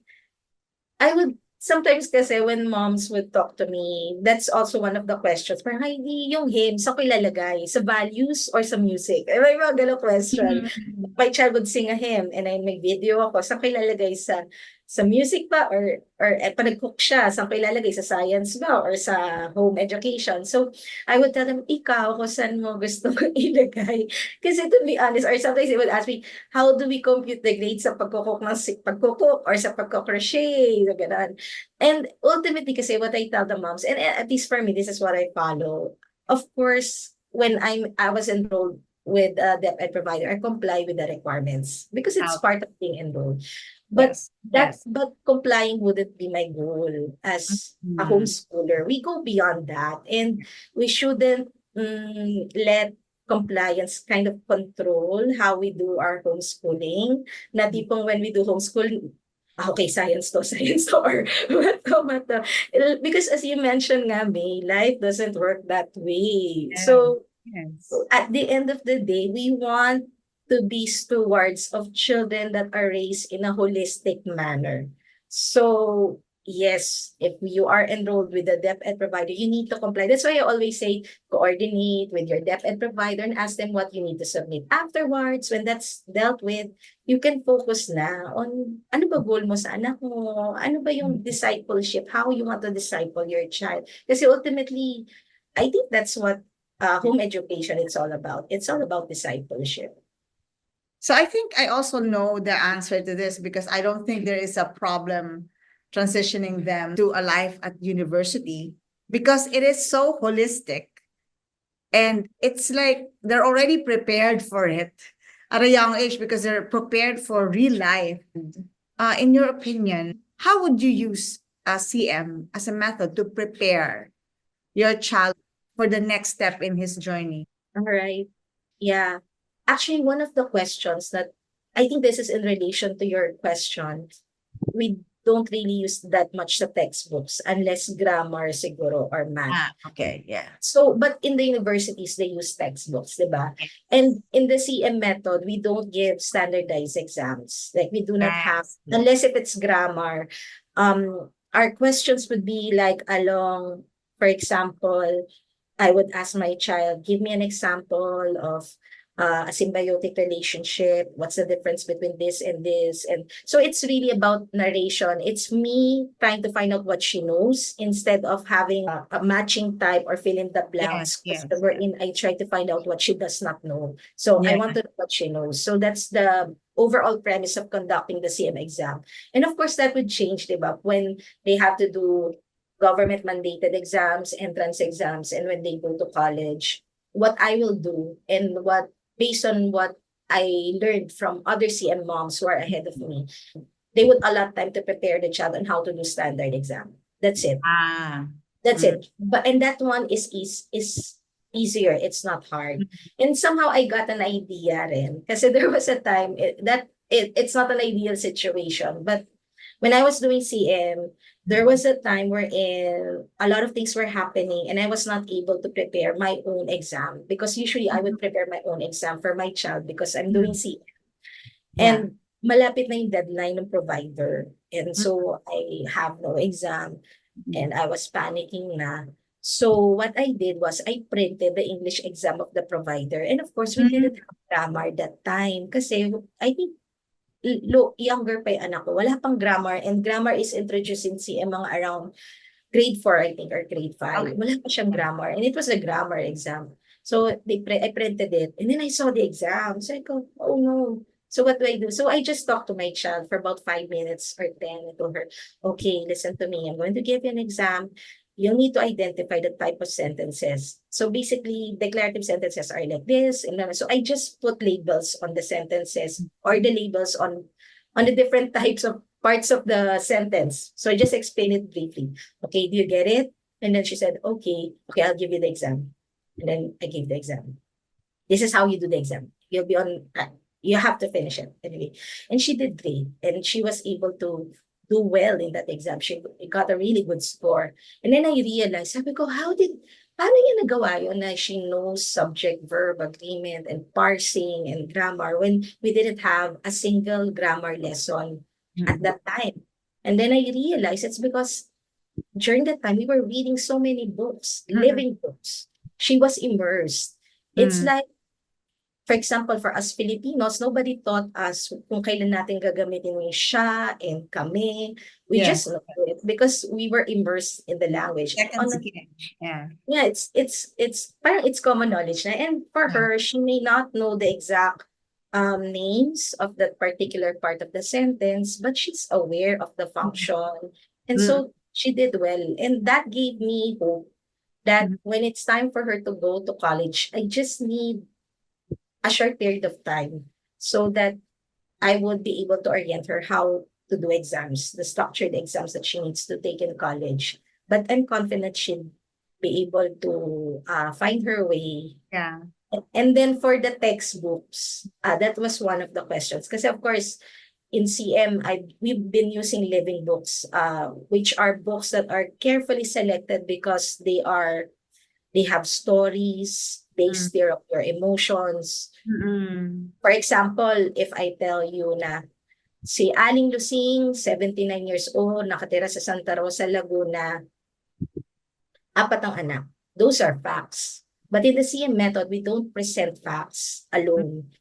I would sometimes kasi when moms would talk to me, that's also one of the questions. Parang, Heidi, yung hymn, saan ko ilalagay? Sa values or sa music? May mga ganong question. Mhm. My child would sing a hymn and then may video ako, saan ko ilalagay sa music ba or pag nag-cook siya, saan ko ilalagay sa science ba or sa home education. So I would tell them, ikaw kung saan mo gusto ko ilagay. Kasi to be honest, or sometimes they would ask me, how do we compute the grades sa pagkukok pagkukok or sa pagkocrochet, so ganun. And ultimately kasi what I tell the moms, and at least for me, this is what I follow. Of course, when I was enrolled with a DepEd provider, I comply with the requirements because it's Out. part of being enrolled. But Yes, that yes. but complying wouldn't be my goal as a Mhm. homeschooler. We go beyond that, and we shouldn't let compliance kind of control how we do our homeschooling. Na tipong when we do homeschool, okay, science to, science to, or what to. Because as you mentioned nga, May, life doesn't work that way. Yes, So yes. at the end of the day, we want to be stewards of children that are raised in a holistic manner. So, yes, if you are enrolled with a DepEd provider, you need to comply. That's why I always say coordinate with your DepEd provider and ask them what you need to submit. Afterwards, when that's dealt with, you can focus na on ano ba goal mo sa anak mo, ano ba yung discipleship, how you want to disciple your child. Kasi ultimately, I think that's what home education it's all about. It's all about discipleship. So I think I also know the answer to this because I don't think there is a problem transitioning them to a life at university because it is so holistic and it's like they're already prepared for it at a young age because they're prepared for real life. In your opinion, how would you use a CM as a method to prepare your child for the next step in his journey? All right. Yeah. Actually, one of the questions that I think this is in relation to your question, we don't really use that much the textbooks unless grammar siguro or math. Ah, okay, yeah. So, but in the universities, they use textbooks, diba? And in the CM method, we don't give standardized exams. Like we do not have, Yes. unless if it's grammar, our questions would be like along, for example, I would ask my child, give me an example of a symbiotic relationship. What's the difference between this and this? And so it's really about narration. It's me trying to find out what she knows instead of having a matching type or fill in the Yes, blanks. Because yes, yes. wherein I try to find out what she does not know. So I Yeah. want to know what she knows. So that's the overall premise of conducting the CM exam. And of course, that would change, diba? When they have to do government mandated exams, entrance exams, and when they go to college, what I will do and what based on what I learned from other CM moms who are ahead of me, they would allot time to prepare the child on how to do standard exam. That's it. Ah. That's Mm. it. But and that one is easier. It's not hard. And somehow I got an idea rin. Kasi there was a time it's not an ideal situation. But when I was doing CM, there was a time wherein a lot of things were happening and I was not able to prepare my own exam because usually I would prepare my own exam for my child because I'm doing Mm. CM. Yeah. And malapit na yung deadline ng provider. And Mm. so I have no exam Mm. and I was panicking na. So what I did was I printed the English exam of the provider. And of course, we didn't have grammar that time kasi I think younger pa yung anak ko. Wala pang grammar and grammar is introduced in CM mga around grade 4, I think, or grade 5. Okay. Wala pa siyang grammar and it was a grammar exam. So I printed it and then I saw the exam. So I go, oh no. So what do I do? So I just talked to my child for about 5 minutes or 10. I told her, okay, listen to me. I'm going to give you an exam. you'll need to identify the type of sentences. So basically, declarative sentences are like this, and then, so I just put labels on the sentences or the labels on the different types of parts of the sentence. So I just explained it briefly. Okay, do you get it? And then she said, okay, I'll give you the exam. And then I gave the exam. This is how you do the exam. You'll be on, you have to finish it anyway. And she did great. And she was able to do well in that exam. She got a really good score. And then I realized, sabi ko, paano niya nagawa yun na she knows subject, verb, agreement, and parsing and grammar when we didn't have a single grammar lesson at that time. And then I realized it's because during that time, we were reading so many books, living books. She was immersed. It's like, for example, for us Filipinos, nobody taught us kung kailan natin gagamitin yung siya and kami. We just know it because we were immersed in the language. Second skin. Yeah, it's parang it's common knowledge na. And for her, she may not know the exact names of that particular part of the sentence, but she's aware of the function. And so she did well. And that gave me hope that when it's time for her to go to college, I just need a short period of time so that I would be able to orient her how to do exams, the structured exams that she needs to take in college. But I'm confident she'll be able to find her way. Yeah. And then for the textbooks, that was one of the questions. Because of course, in CM, we've been using living books, which are books that are carefully selected because they have stories based there on your emotions. For example, if I tell you na si Aling Lusing, 79 years old, nakatira sa Santa Rosa, Laguna, 4 ang anak. Those are facts. But in the CM method, we don't present facts alone.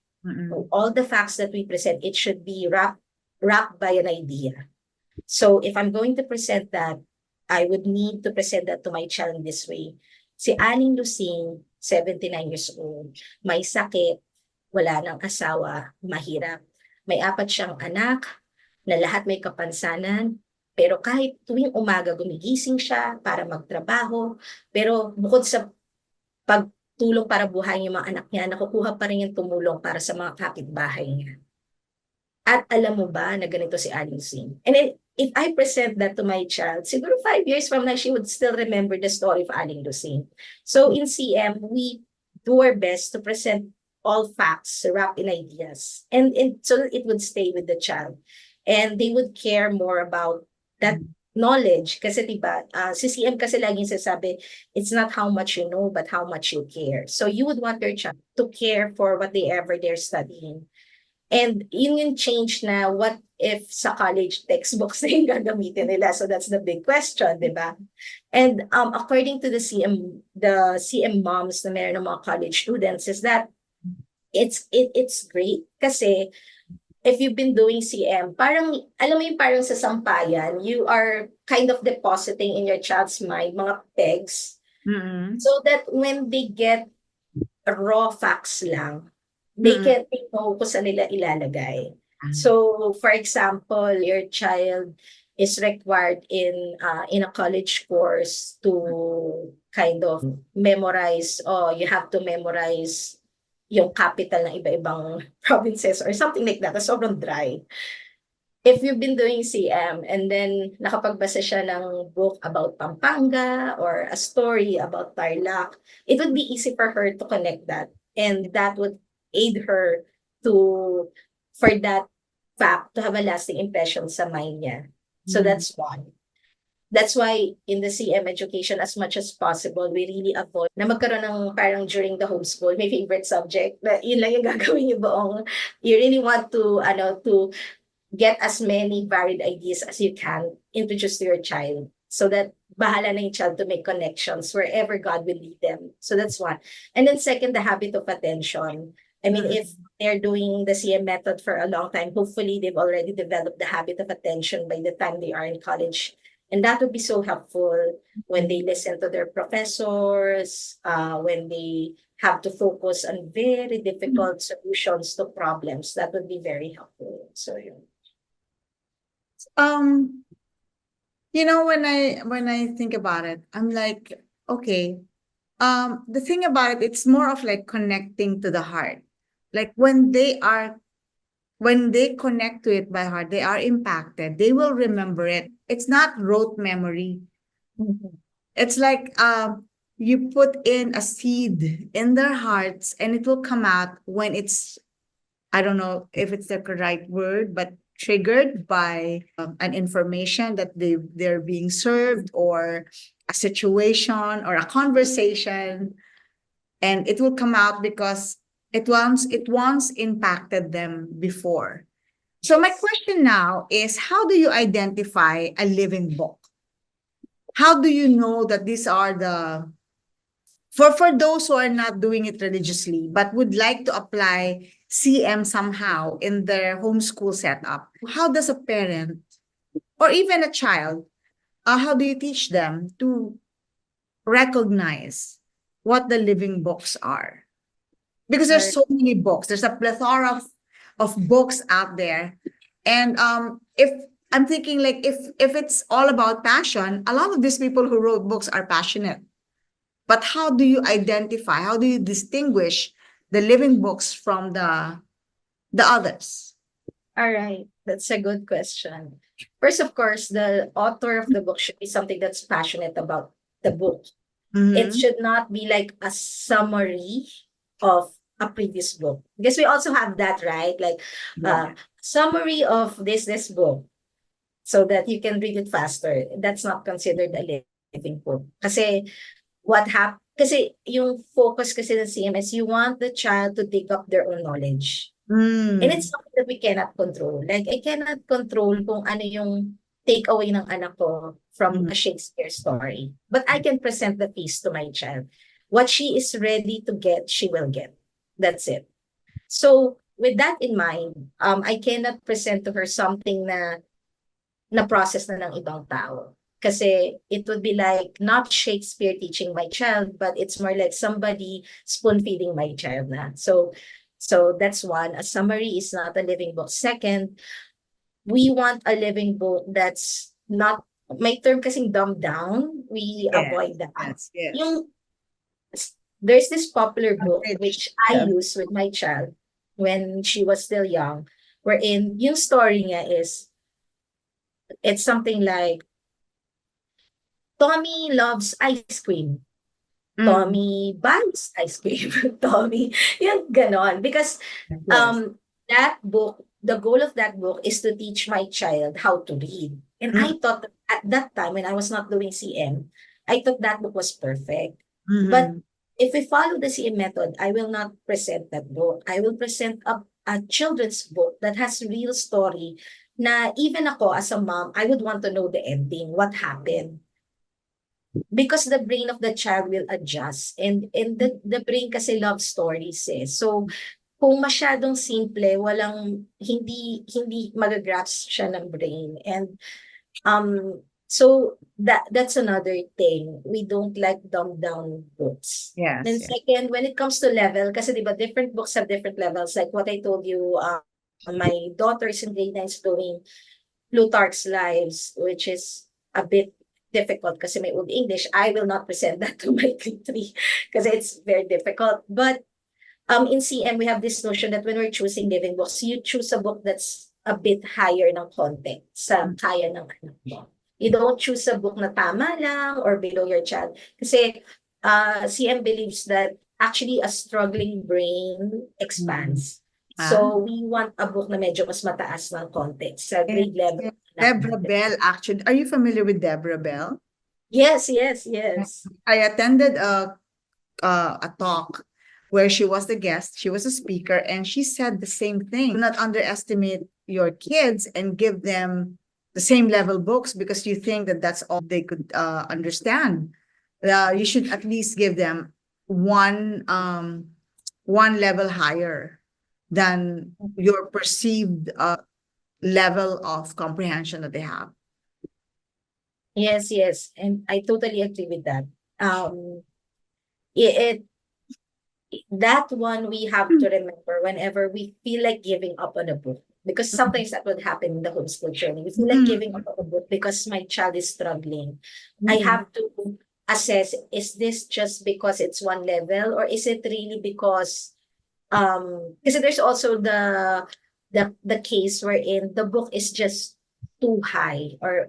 All the facts that we present, it should be wrapped by an idea. So if I'm going to present that, I would need to present that to my child this way. Si Aling Lusing, 79 years old, may sakit, wala ng asawa, mahirap. May 4 siyang anak, na lahat may kapansanan, pero kahit tuwing umaga gumigising siya para magtrabaho, pero bukod sa pagtulong para buhayin yung mga anak niya, nakukuha pa rin yung tumulong para sa mga kapitbahay niya. At alam mo ba na ganito si Aling Lusing? And then, if I present that to my child, siguro 5 years from now, she would still remember the story of Aling Lusing. So in CM, we do our best to present all facts wrapped in ideas. And so that it would stay with the child. And they would care more about that knowledge. Kasi diba, si CM kasi laging sasabi, it's not how much you know, but how much you care. So you would want your child to care for whatever they're studying. And yun yung change na what if sa college textbooks na yung gagamitin nila. So that's the big question, di ba? And according to the CM moms na meron ng mga college students is that it's great kasi if you've been doing CM, parang, alam mo yung parang sa sampayan, you are kind of depositing in your child's mind mga pegs so that when they get raw facts lang, they can know kung saan nila ilalagay. So, for example, your child is required in a college course to kind of memorize, you have to memorize yung capital ng iba-ibang provinces or something like that. Sobrang dry. If you've been doing CM and then nakapagbasa siya ng book about Pampanga or a story about Tarlac, it would be easy for her to connect that. And that would aid her for that fact to have a lasting impression sa mind niya. So that's one. That's why in the CM education, as much as possible, we really avoid na magkaroon ng parang during the homeschool, may favorite subject, na yun lang yung gagawin yung buong, you really want to get as many varied ideas as you can introduce to your child so that bahala na yung child to make connections wherever God will lead them. So that's one. And then second, the habit of attention. I mean, if they're doing the CM method for a long time, hopefully they've already developed the habit of attention by the time they are in college. And that would be so helpful when they listen to their professors, when they have to focus on very difficult solutions to problems. That would be very helpful. So, yun. When I think about it, I'm like, okay, the thing about it, it's more of like connecting to the heart. Like when they connect to it by heart, they are impacted. They will remember it. It's not rote memory. Mhm. It's like you put in a seed in their hearts and it will come out when it's, I don't know if it's the right word, but triggered by an information that they're being served, or a situation or a conversation, and it will come out because it once impacted them before. So my Yes. question now is, how do you identify a living book? How do you know that these are the, for those who are not doing it religiously but would like to apply CM somehow in their homeschool setup? How does a parent or even a child, how do you teach them to recognize what the living books are? Because All there's right. so many books. There's a plethora of books out there. And if I'm thinking, like, if it's all about passion, a lot of these people who wrote books are passionate. But how do you identify, how do you distinguish the living books from the others? All right. That's a good question. First, of course, the author of the book should be something that's passionate about the book. It Mm-hmm. should not be like a summary of a previous book. Because we also have that, right? Like Yeah. summary of this book so that you can read it faster. That's not considered a living book. Kasi kasi yung focus kasi ng CMS, you want the child to take up their own knowledge. And it's Mm. something that we cannot control. Like, I cannot control kung ano yung takeaway ng anak ko from Mm. a Shakespeare story. But I can present the piece to my child. What she is ready to get, she will get. That's it. So, with that in mind, I cannot present to her something na process na ng ibang tao. Kasi it would be like not Shakespeare teaching my child, but it's more like somebody spoon feeding my child na. So that's one. A summary is not a living book. Second, we want a living book that's not, may term kasing dumbed down. We Yes, avoid that. yes, yes. Yung there's this popular book Abridged. which I use with my child when she was still young, wherein yung story niya is, it's something like Tommy loves ice cream. Mm. Tommy buys ice cream. Tommy, yung ganon. Because Yes. that book, the goal of that book is to teach my child how to read. And Mm. I thought that at that time when I was not doing CM, I thought that book was perfect. But Mhm. if we follow the CM method, I will not present that book. I will present a children's book that has real story na even ako as a mom, I would want to know the ending, what happened, because the brain of the child will adjust, and the brain kasi love stories eh. So kung masyadong simple, walang hindi magagrasp siya ng brain. And so that's another thing. We don't like dumbed down books. Yes, Then yes. second, when it comes to level, kasi 'di ba different books have different levels. Like what I told you, my daughter is in grade 9 doing Plutarch's Lives, which is a bit difficult kasi may Old English. I will not present that to my grade 3 kasi it's very difficult. But in CM, we have this notion that when we're choosing living books, you choose a book that's a bit higher ng content sa Mm. kaya ng anak mo. You don't choose a book na tama lang or below your child. Kasi CM believes that actually a struggling brain Mm. expands. Ah. So we want a book na medyo mas mataas ng content sa Yes, grade level yes. ng anak Deborah natin. Bell, actually. Are you familiar with Deborah Bell? Yes, yes, yes. I attended a talk where she was the guest, she was a speaker, and she said the same thing. Do not underestimate your kids and give them the same level books because you think that that's all they could understand. You should at least give them one level higher than your perceived level of comprehension that they have. Yes, yes. And I totally agree with that. Um, it that one we have to remember whenever we feel like giving up on a book. Because Mm-mm. sometimes that would happen in the homeschool journey. You feel like giving Mm-mm. up on the book because my child is struggling. I Mm-mm. have to assess, is this just because it's one level, or is it really because kasi there's also the case wherein the book is just too high, or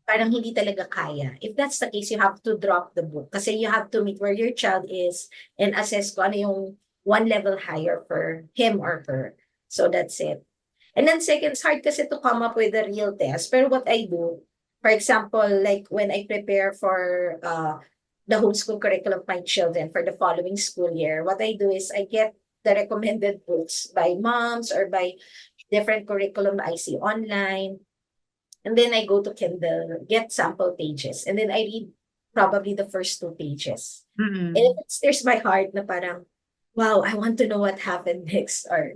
parang hindi talaga kaya. If that's the case, you have to drop the book kasi you have to meet where your child is and assess kung ano yung one level higher for him or her. So that's it. And then second, it's hard kasi to come up with a real test. Pero what I do, for example, like when I prepare for the homeschool curriculum of my children for the following school year, what I do is I get the recommended books by moms or by different curriculum I see online. And then I go to Kindle, get sample pages, and then I read probably the first two pages. And if Mm-mm. it stirs my heart na parang, wow, I want to know what happened next, or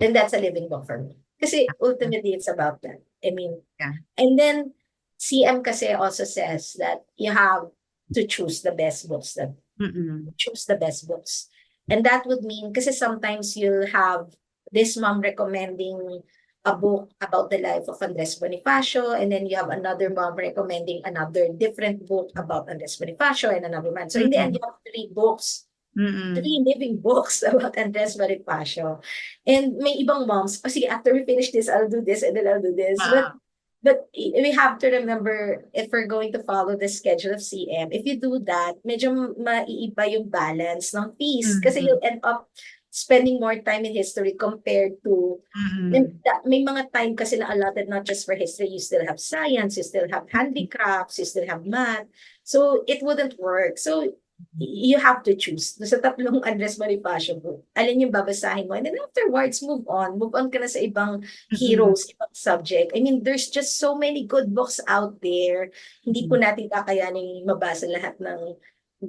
then that's a living book for me. Kasi ultimately, it's about that. I mean, Yeah. and then CM kasi also says that you have to choose the best books, that Mm-mm. choose the best books. And that would mean, kasi sometimes you'll have this mom recommending a book about the life of Andres Bonifacio, and then you have another mom recommending another different book about Andres Bonifacio and another man. So in the end, Mm-mm. you have three books, Mm-mm. three living books about Andres Bonifacio. And may ibang moms, oh, sige, after we finish this, I'll do this, and then I'll do this. Ah. But we have to remember, if we're going to follow the schedule of CM, if you do that, medyo maiiba yung balance ng piece. Kasi Mm-mm. you'll end up spending more time in history compared to, Mm-mm. may mga time kasi na allotted not just for history, you still have science, you still have handicrafts, you still have math. So it wouldn't work. So you have to choose. Sa tatlong Andres Bonifacio book, alin yung babasahin mo. And then afterwards, move on. Move on ka na sa ibang Mm-mm. heroes, ibang subject. I mean, there's just so many good books out there. Hindi po natin kakayanin mabasa lahat ng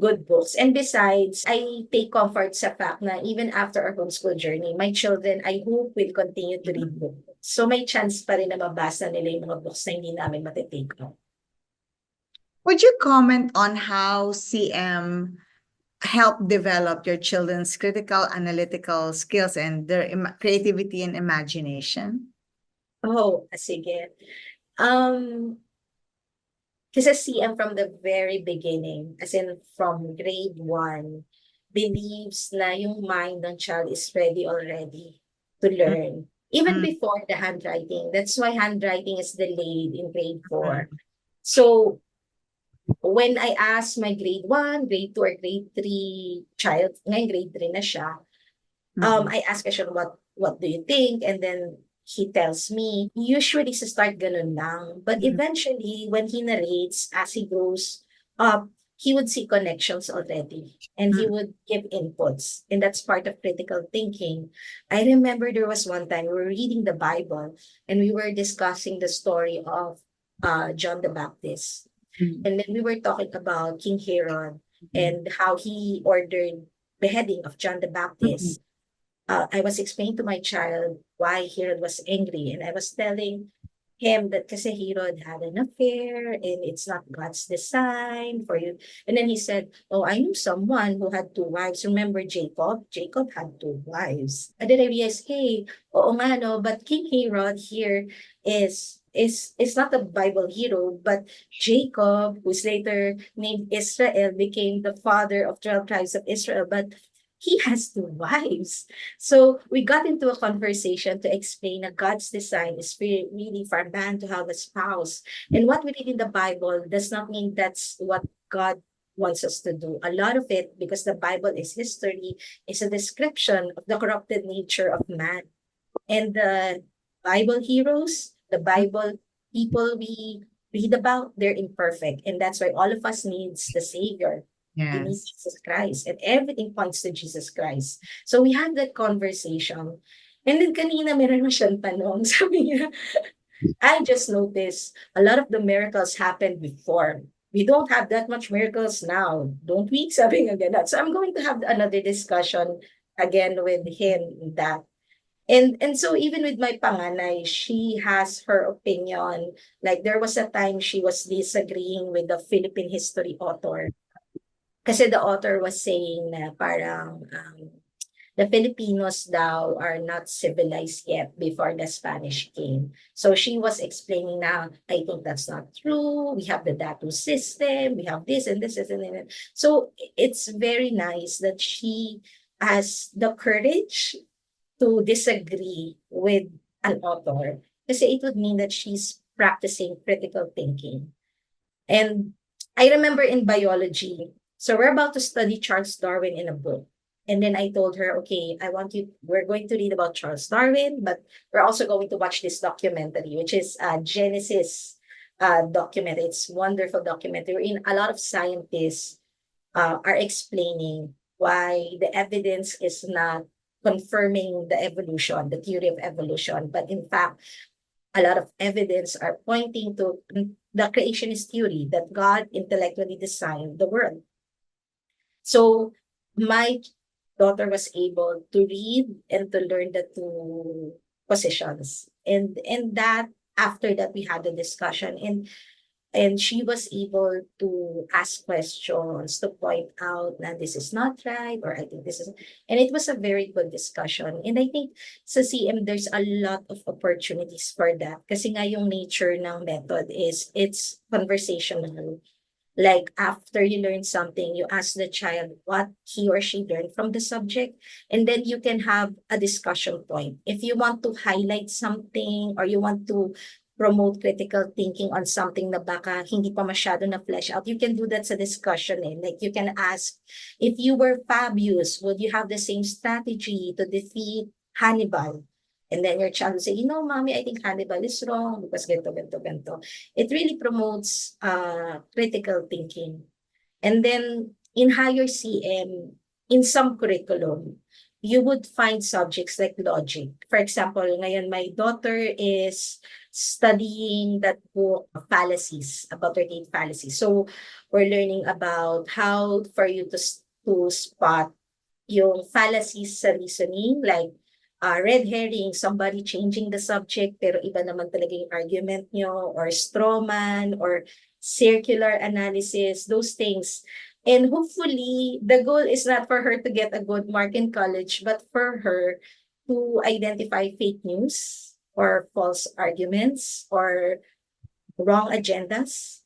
good books. And besides, I take comfort sa fact na even after our homeschool journey, my children, I hope, will continue to read books. So may chance pa rin na mabasa nila yung mga books na hindi namin matitake out. Would you comment on how CM helped develop your children's critical analytical skills and their creativity and imagination? Oh, sige. Um, Kasi CM from the very beginning, as in from grade 1, believes na yung mind ng child is ready already to learn. Even Mm-mm. before the handwriting. That's why handwriting is delayed in grade 4. So, when I asked my grade 1, grade 2, or grade 3 child, ngayon grade 3 na siya, Mm-mm. I ask question, what do you think? And then he tells me, usually sa start ganun lang. But Mm-mm. eventually, when he narrates, as he grows up, he would see connections already. And he would give inputs. And that's part of critical thinking. I remember there was one time we were reading the Bible and we were discussing the story of John the Baptist. Mm-mm. And then we were talking about King Herod Mm-mm. and how he ordered beheading of John the Mm-mm. Baptist. I was explaining to my child why Herod was angry, and I was telling him that kasi Herod had an affair and it's not God's design for you. And then he said, oh, I knew someone who had two wives. Remember Jacob? Jacob had two wives. And then I realized, hey, oo nga no, but King Herod here is not a Bible hero, but Jacob, who's later named Israel, became the father of 12 tribes of Israel. But he has two wives. So we got into a conversation to explain that God's design is really for a man to have a spouse. And what we read in the Bible does not mean that's what God wants us to do. A lot of it, because the Bible is history, is a description of the corrupted nature of man. And the Bible heroes, the Bible people we read about, they're imperfect. And that's why all of us needs the Savior. We need Yes. Jesus Christ. And everything points to Jesus Christ. So we had that conversation. And then kanina meron mo siyang tanong. Sabi niya, I just noticed a lot of the miracles happened before. We don't have that much miracles now, don't we? Sabi nga ganun. So I'm going to have another discussion again with him that. And so even with my panganay, she has her opinion. Like there was a time she was disagreeing with the Philippine history author. Kasi the author was saying na parang the Filipinos daw are not civilized yet before the Spanish came. So she was explaining now, I think that's not true. We have the Datu system, we have this and this and that. So it's very nice that she has the courage to disagree with an author kasi it would mean that she's practicing critical thinking. And I remember in biology, so we're about to study Charles Darwin in a book. And then I told her, okay, we're going to read about Charles Darwin, but we're also going to watch this documentary, which is Genesis documentary. It's wonderful documentary wherein a lot of scientists are explaining why the evidence is not confirming the evolution, the theory of evolution, but in fact, a lot of evidence are pointing to the creationist theory that God intellectually designed the world. So my daughter was able to read and to learn the two positions. And that after that we had a discussion and she was able to ask questions to point out that this is not right or I think this is, and it was a very good discussion. And I think sa CM there's a lot of opportunities for that kasi nga yung nature ng method is it's conversational. Like after you learn something, you ask the child what he or she learned from the subject, and then you can have a discussion point. If you want to highlight something or you want to promote critical thinking on something na baka hindi pa masyado na flesh out, you can do that sa discussion eh. Like you can ask, if you were Fabius, would you have the same strategy to defeat Hannibal? And then your child will say, you know, mommy, I think Hannibal is wrong because ganito, ganito, ganito. It really promotes critical thinking. And then in higher CM, in some curriculum, you would find subjects like logic. For example, ngayon my daughter is studying that book, Fallacies, about 38 fallacies. So we're learning about how for you to spot yung fallacies sa reasoning, like red herring, somebody changing the subject, pero iba naman talaga yung argument nyo, or straw man, or circular analysis, those things. And hopefully, the goal is not for her to get a good mark in college, but for her to identify fake news or false arguments or wrong agendas.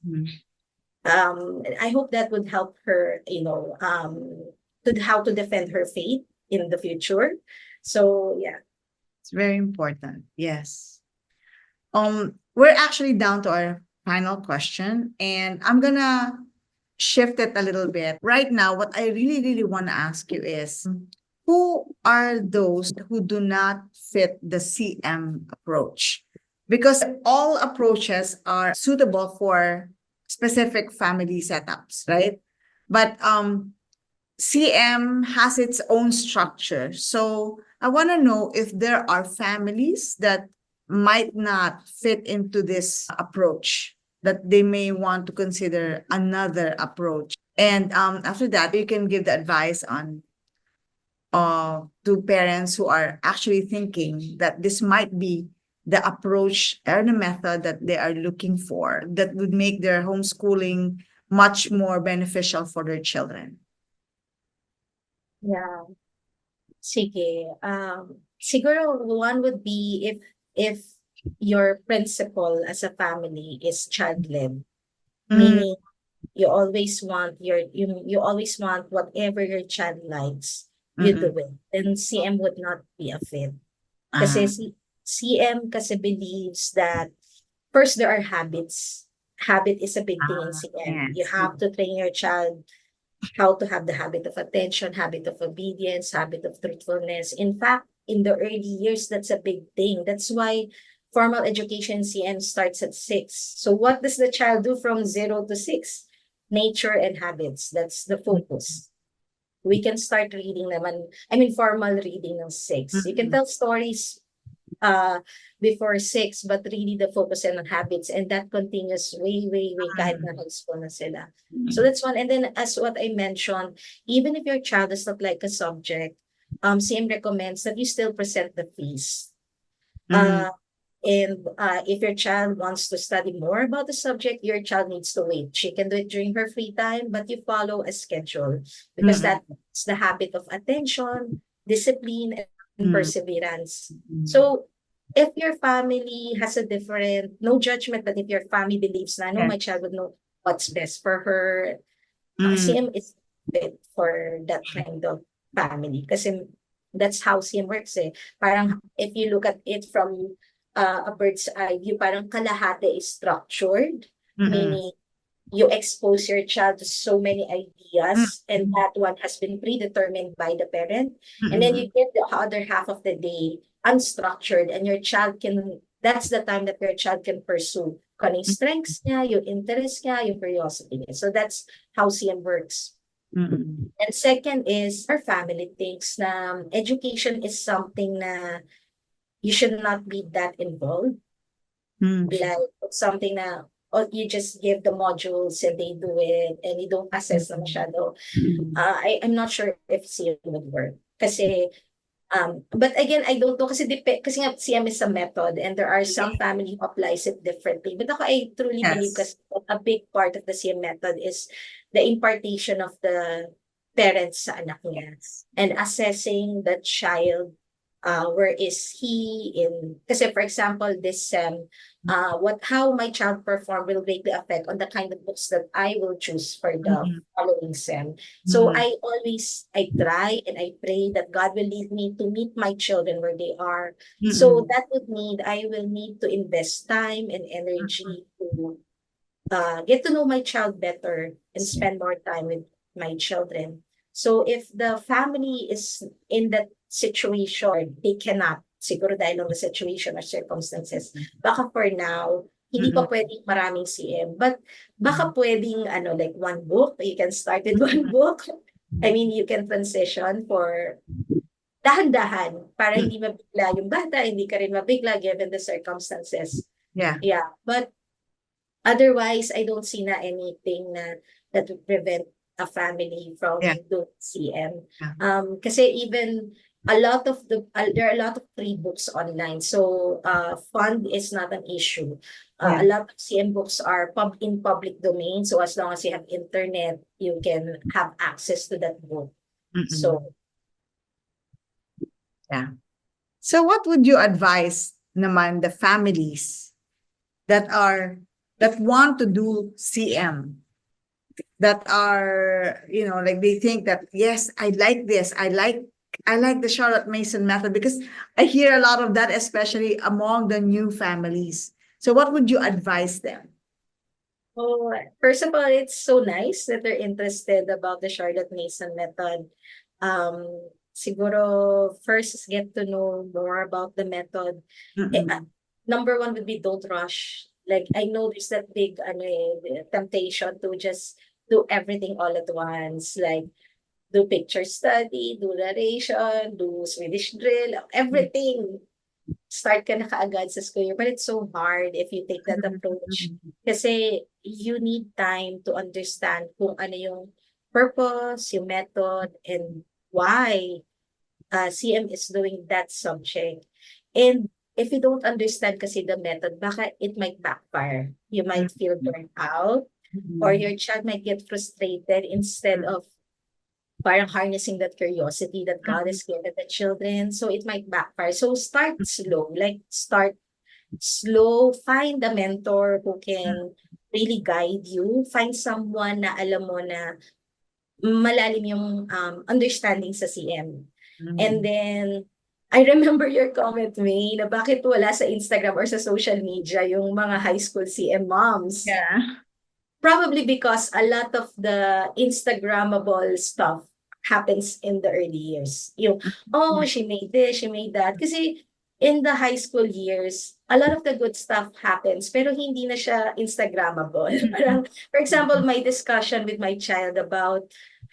I hope that would help her, to how to defend her faith in the future. So yeah. It's very important. Yes. We're actually down to our final question, and I'm gonna shift it a little bit. Right now, what I really, really want to ask you is who are those who do not fit the CM approach? Because all approaches are suitable for specific family setups, right? But CM has its own structure. So I want to know if there are families that might not fit into this approach, that they may want to consider another approach. And after that, you can give the advice on to parents who are actually thinking that this might be the approach or the method that they are looking for that would make their homeschooling much more beneficial for their children. Yeah. Sige. Siguro one would be if your principle as a family is child-led, meaning you always want you always want whatever your child likes, you do it. Then CM would not be a fit. Kasi CM kasi believes that first there are habits. Habit is a big thing in CM. You have to train your child how to have the habit of attention, habit of obedience, habit of truthfulness. In fact, in the early years, that's a big thing. That's why formal education CM starts at 6. So what does the child do from 0 to 6? Nature and habits. That's the focus. We can start reading naman, formal reading ng 6. You can tell stories before 6, but really the focus on habits, and that continues way kahit na high school na sila. So that's one. And then as what I mentioned, even if your child does not like a subject, CM recommends that you still present the feast. And if your child wants to study more about the subject, your child needs to wait. She can do it during her free time, but you follow a schedule because that's the habit of attention, discipline and Mm. perseverance. Mm. So if your family has a different, no judgment, but if your family believes na, no, Yes. my child would know what's best for her, Mm. CM is fit for that kind of family. Kasi that's how CM works eh. Parang if you look at it from a bird's eye view, parang kalahati is structured, Mm-mm. meaning you expose your child to so many Mm. ideas, and that one has been predetermined by the parent. And then Mm-mm. you give the other half of the day unstructured, and your child can, that's the time that your child can pursue kung anong strengths niya, yung interest niya, yung curiosity niya. So that's how CM works. Mm-mm. And second is our family thinks na education is something na you should not be that involved. Mm. Like something na, or you just give the modules and they do it and you don't assess na masyado. Mm. I'm not sure if CM would work. Kasi, but again, I don't know kasi kasi nga CM is a method and there are some family who applies it differently. But ako, I truly believe Yes. kasi a big part of the CM method is the impartation of the parents sa anak niya and assessing the child, where is he in, kasi for example, this how my child perform will greatly affect on the kind of books that I will choose for the Mm-mm. following sem. So Mm. I try and I pray that God will lead me to meet my children where they are. So Mm-mm. that would mean I will need to invest time and energy to get to know my child better and spend more time with my children. So if the family is in that situation, they cannot, siguro dahil lang the situation or circumstances, baka for now, hindi Mm-mm. pa pwedeng maraming CM, but baka pwedeng like one book, you can start with one book. I mean, you can transition for dahan-dahan para Mm. hindi mabigla yung bata, hindi ka rin mabigla given the circumstances. Yeah. Yeah, but otherwise, I don't see na anything na that would prevent a family from Yeah. doing CM. Yeah. Kasi even a lot of there are a lot of free books online. So fund is not an issue. A Yeah. lot of CM books are in public domain. So as long as you have internet, you can have access to that book. Mm-mm. So Yeah. So what would you advise naman the families that want to do CM, that are, like they think that, yes, I like this. I like the Charlotte Mason method, because I hear a lot of that, especially among the new families. So what would you advise them? oh, first of all, it's so nice that they're interested about the Charlotte Mason method. Siguro first is get to know more about the method. Mm-mm. Number one would be don't rush. Like I know there's that big temptation to just do everything all at once. Like do picture study, do narration, do Swedish drill, everything. Start ka na kaagad sa school year. But it's so hard if you take that approach. Kasi you need time to understand kung ano yung purpose, yung method, and why CM is doing that subject. And if you don't understand kasi the method, baka it might backfire. You might feel burnt out, or your child might get frustrated instead of parang harnessing that curiosity that God has given the children. So it might backfire. So start slow, start slow, find a mentor who can really guide you. Find someone na alam mo na malalim yung understanding sa CM. And then, I remember your comment, May, na bakit wala sa Instagram or sa social media yung mga high school CM moms. Yeah. Probably because a lot of the Instagrammable stuff happens in the early years. Yung, oh, she made this, she made that. Kasi in the high school years, a lot of the good stuff happens, pero hindi na siya Instagrammable. Parang, for example, my discussion with my child about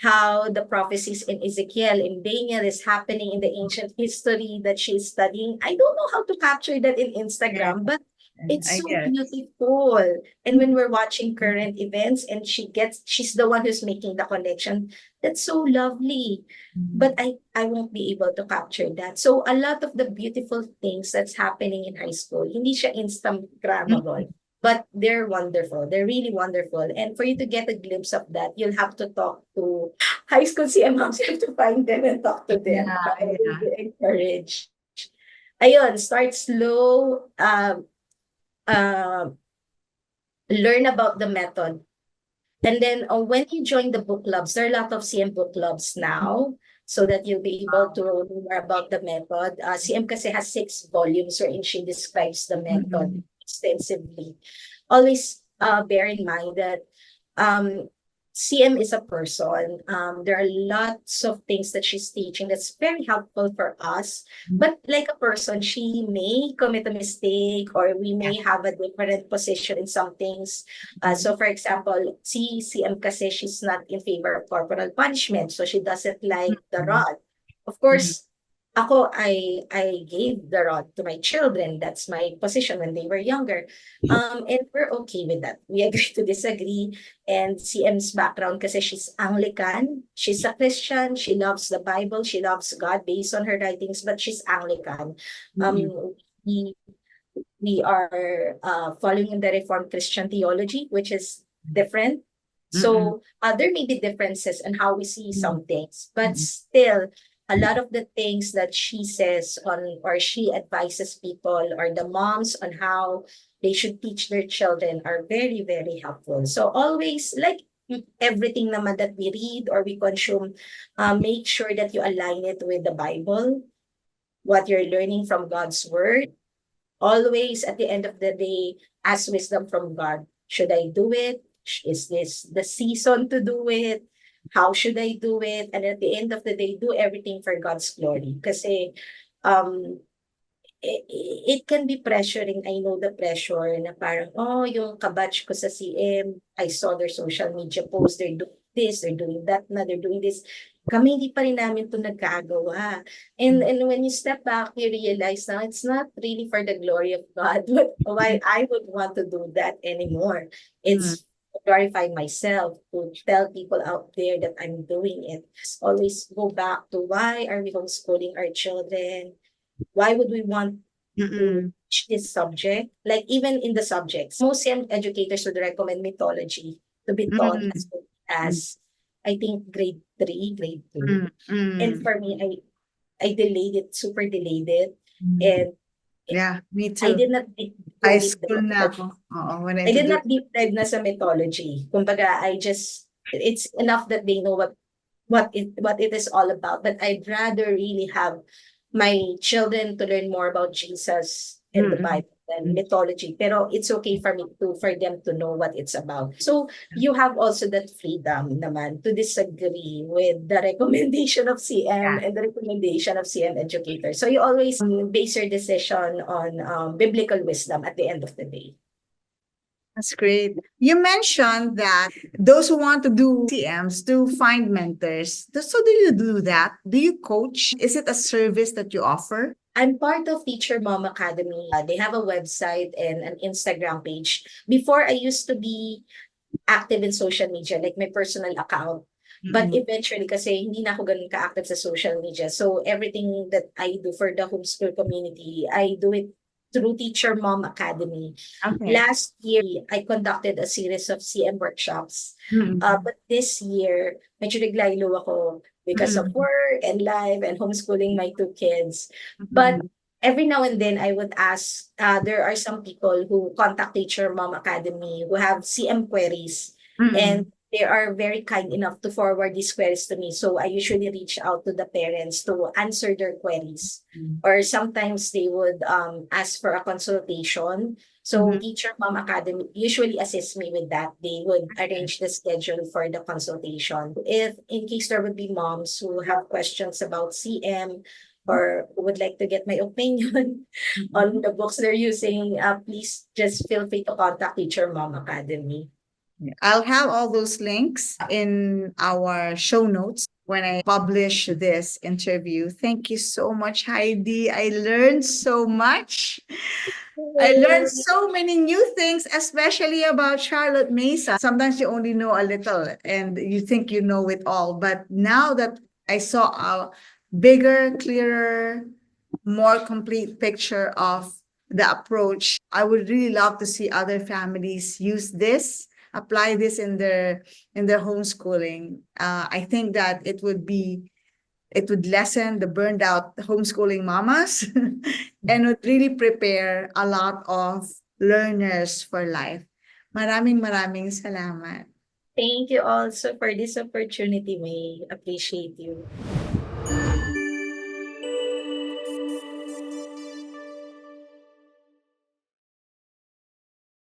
how the prophecies in Ezekiel and Daniel is happening in the ancient history that she's studying. I don't know how to capture that in Yeah. Instagram, but it's I so guess. beautiful. And when we're watching current events and she's the one who's making the connection, that's so lovely. But I won't be able to capture that. So a lot of the beautiful things that's happening in high school, hindi siya Instagrammable. but they're wonderful. They're really wonderful. And for you to get a glimpse of that, you'll have to talk to high school CM moms. You have to find them and talk to them. Yeah, But I yeah. really encourage. Ayun, start slow. Uh, Learn about the method. And then when you join the book clubs, there are a lot of CM book clubs now so that you'll be able to know more about the method. CM kasi has 6 volumes wherein she describes the method Mm-mm. extensively. Always bear in mind that um, CM is a person. There are lots of things that she's teaching that's very helpful for us. But like a person, she may commit a mistake or we Yeah. may have a different position in some things. So for example, CM kasi she's not in favor of corporal punishment. So she doesn't like the Mm-mm. rod. Of course, ako, I gave the rod to my children. That's my position when they were younger. And we're okay with that. We agree to disagree. And CM's background kasi she's Anglican. She's a Christian. She loves the Bible. She loves God based on her writings, but she's Anglican. Mm-mm. We we are following the Reformed Christian theology, which is different. Mm-mm. So there may be differences in how we see some things, but Mm-mm. still, a lot of the things that she says on or she advises people or the moms on how they should teach their children are very, very helpful. So always, like everything naman that we read or we consume, make sure that you align it with the Bible, what you're learning from God's word. Always at the end of the day, ask wisdom from God. Should I do it? Is this the season to do it? How should I do it? And at the end of the day, do everything for God's glory. Kasi um, it can be pressuring. I know the pressure na parang, oh, yung kabatch ko sa CM, I saw their social media posts, they're doing this, they're doing that na, they're doing this. Kami hindi pa rin namin ito nagkagawa. And when you step back, you realize na it's not really for the glory of God, but why I would want to do that anymore. Mm-mm. It's to glorify myself, to tell people out there that I'm doing it. Always go back to why are we homeschooling our children? Why would we want to Mm-mm. teach this subject? Like even in the subjects, most young educators would recommend mythology to be taught Mm-mm. as early as I think grade 3, grade 2. And Mm-mm. for me, I delayed it, super delayed it. Mm. And Yeah, me I too. did not go High deep school na dive. ako. Oo, when I I did introduced. not deep dive na sa mythology. Kumbaga, it's enough that they know what it is all about. But I'd rather really have my children to learn more about Jesus and the Mm-mm. Bible than mythology. Pero it's okay for them to know what it's about. So you have also that freedom naman to disagree with the recommendation of CM Yeah. and the recommendation of CM educators. So you always base your decision on biblical wisdom at the end of the day. That's great. You mentioned that those who want to do CMs to find mentors. So do you do that? Do you coach? Is it a service that you offer? I'm part of Teacher Mom Academy. They have a website and an Instagram page. Before, I used to be active in social media, like my personal account. But Mm-mm. eventually, kasi hindi na ako ganun ka-active sa social media. So everything that I do for the homeschool community, I do it through Teacher Mom Academy. Okay. Last year, I conducted a series of CM workshops. Mm-mm. But this year, medyo naglaylo ako because of Mm-mm. work and life and homeschooling my 2 kids. But Mm-mm. every now and then I would ask, there are some people who contact Teacher Mom Academy who have CM queries, and Mm-mm. they are very kind enough to forward these queries to me. So I usually reach out to the parents to answer their queries. Or sometimes they would ask for a consultation. So Mhm. Teacher Mom Academy usually assists me with that. They would arrange the schedule for the consultation. If in case there would be moms who have questions about CM or who would like to get my opinion on Mhm. the books they're using, please just feel free to contact Teacher Mom Academy. I'll have all those links in our show notes when I publish this interview. Thank you so much, Heidi. I learned so much. I learned so many new things, especially about Charlotte Mesa. Sometimes you only know a little and you think you know it all. But now that I saw a bigger, clearer, more complete picture of the approach. I would really love to see other families use this, apply this in their homeschooling. I think that it would lessen the burned out homeschooling mamas and would really prepare a lot of learners for life. Maraming salamat. Thank you also for this opportunity, May. Appreciate you.